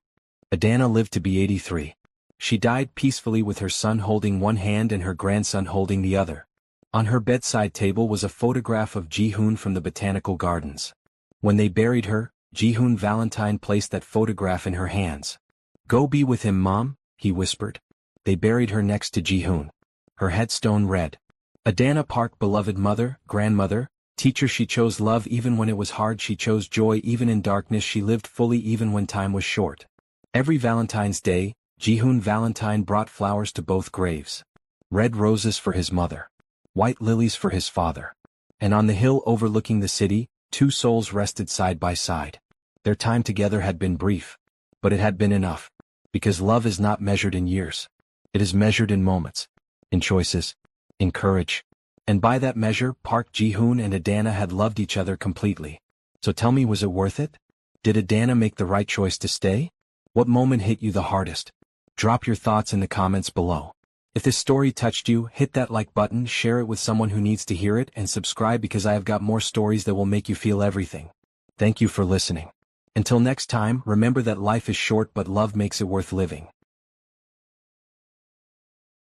A: Adana lived to be 83. She died peacefully with her son holding one hand and her grandson holding the other. On her bedside table was a photograph of Ji-hoon from the botanical gardens. When they buried her, Ji-hoon Valentine placed that photograph in her hands. Go be with him, Mom, he whispered. They buried her next to Ji-hoon. Her headstone read. Adana Park, beloved mother, grandmother, teacher. She chose love even when it was hard. She chose joy even in darkness. She lived fully even when time was short. Every Valentine's Day, Ji-hoon Valentine brought flowers to both graves. Red roses for his mother. White lilies for his father. And on the hill overlooking the city, 2 souls rested side by side. Their time together had been brief. But it had been enough. Because love is not measured in years. It is measured in moments. In choices. In courage. And by that measure, Park Ji-hoon and Adana had loved each other completely. So tell me, was it worth it? Did Adana make the right choice to stay? What moment hit you the hardest? Drop your thoughts in the comments below. If this story touched you, hit that like button, share it with someone who needs to hear it, and subscribe because I have got more stories that will make you feel everything. Thank you for listening. Until next time, remember that life is short but love makes it worth living.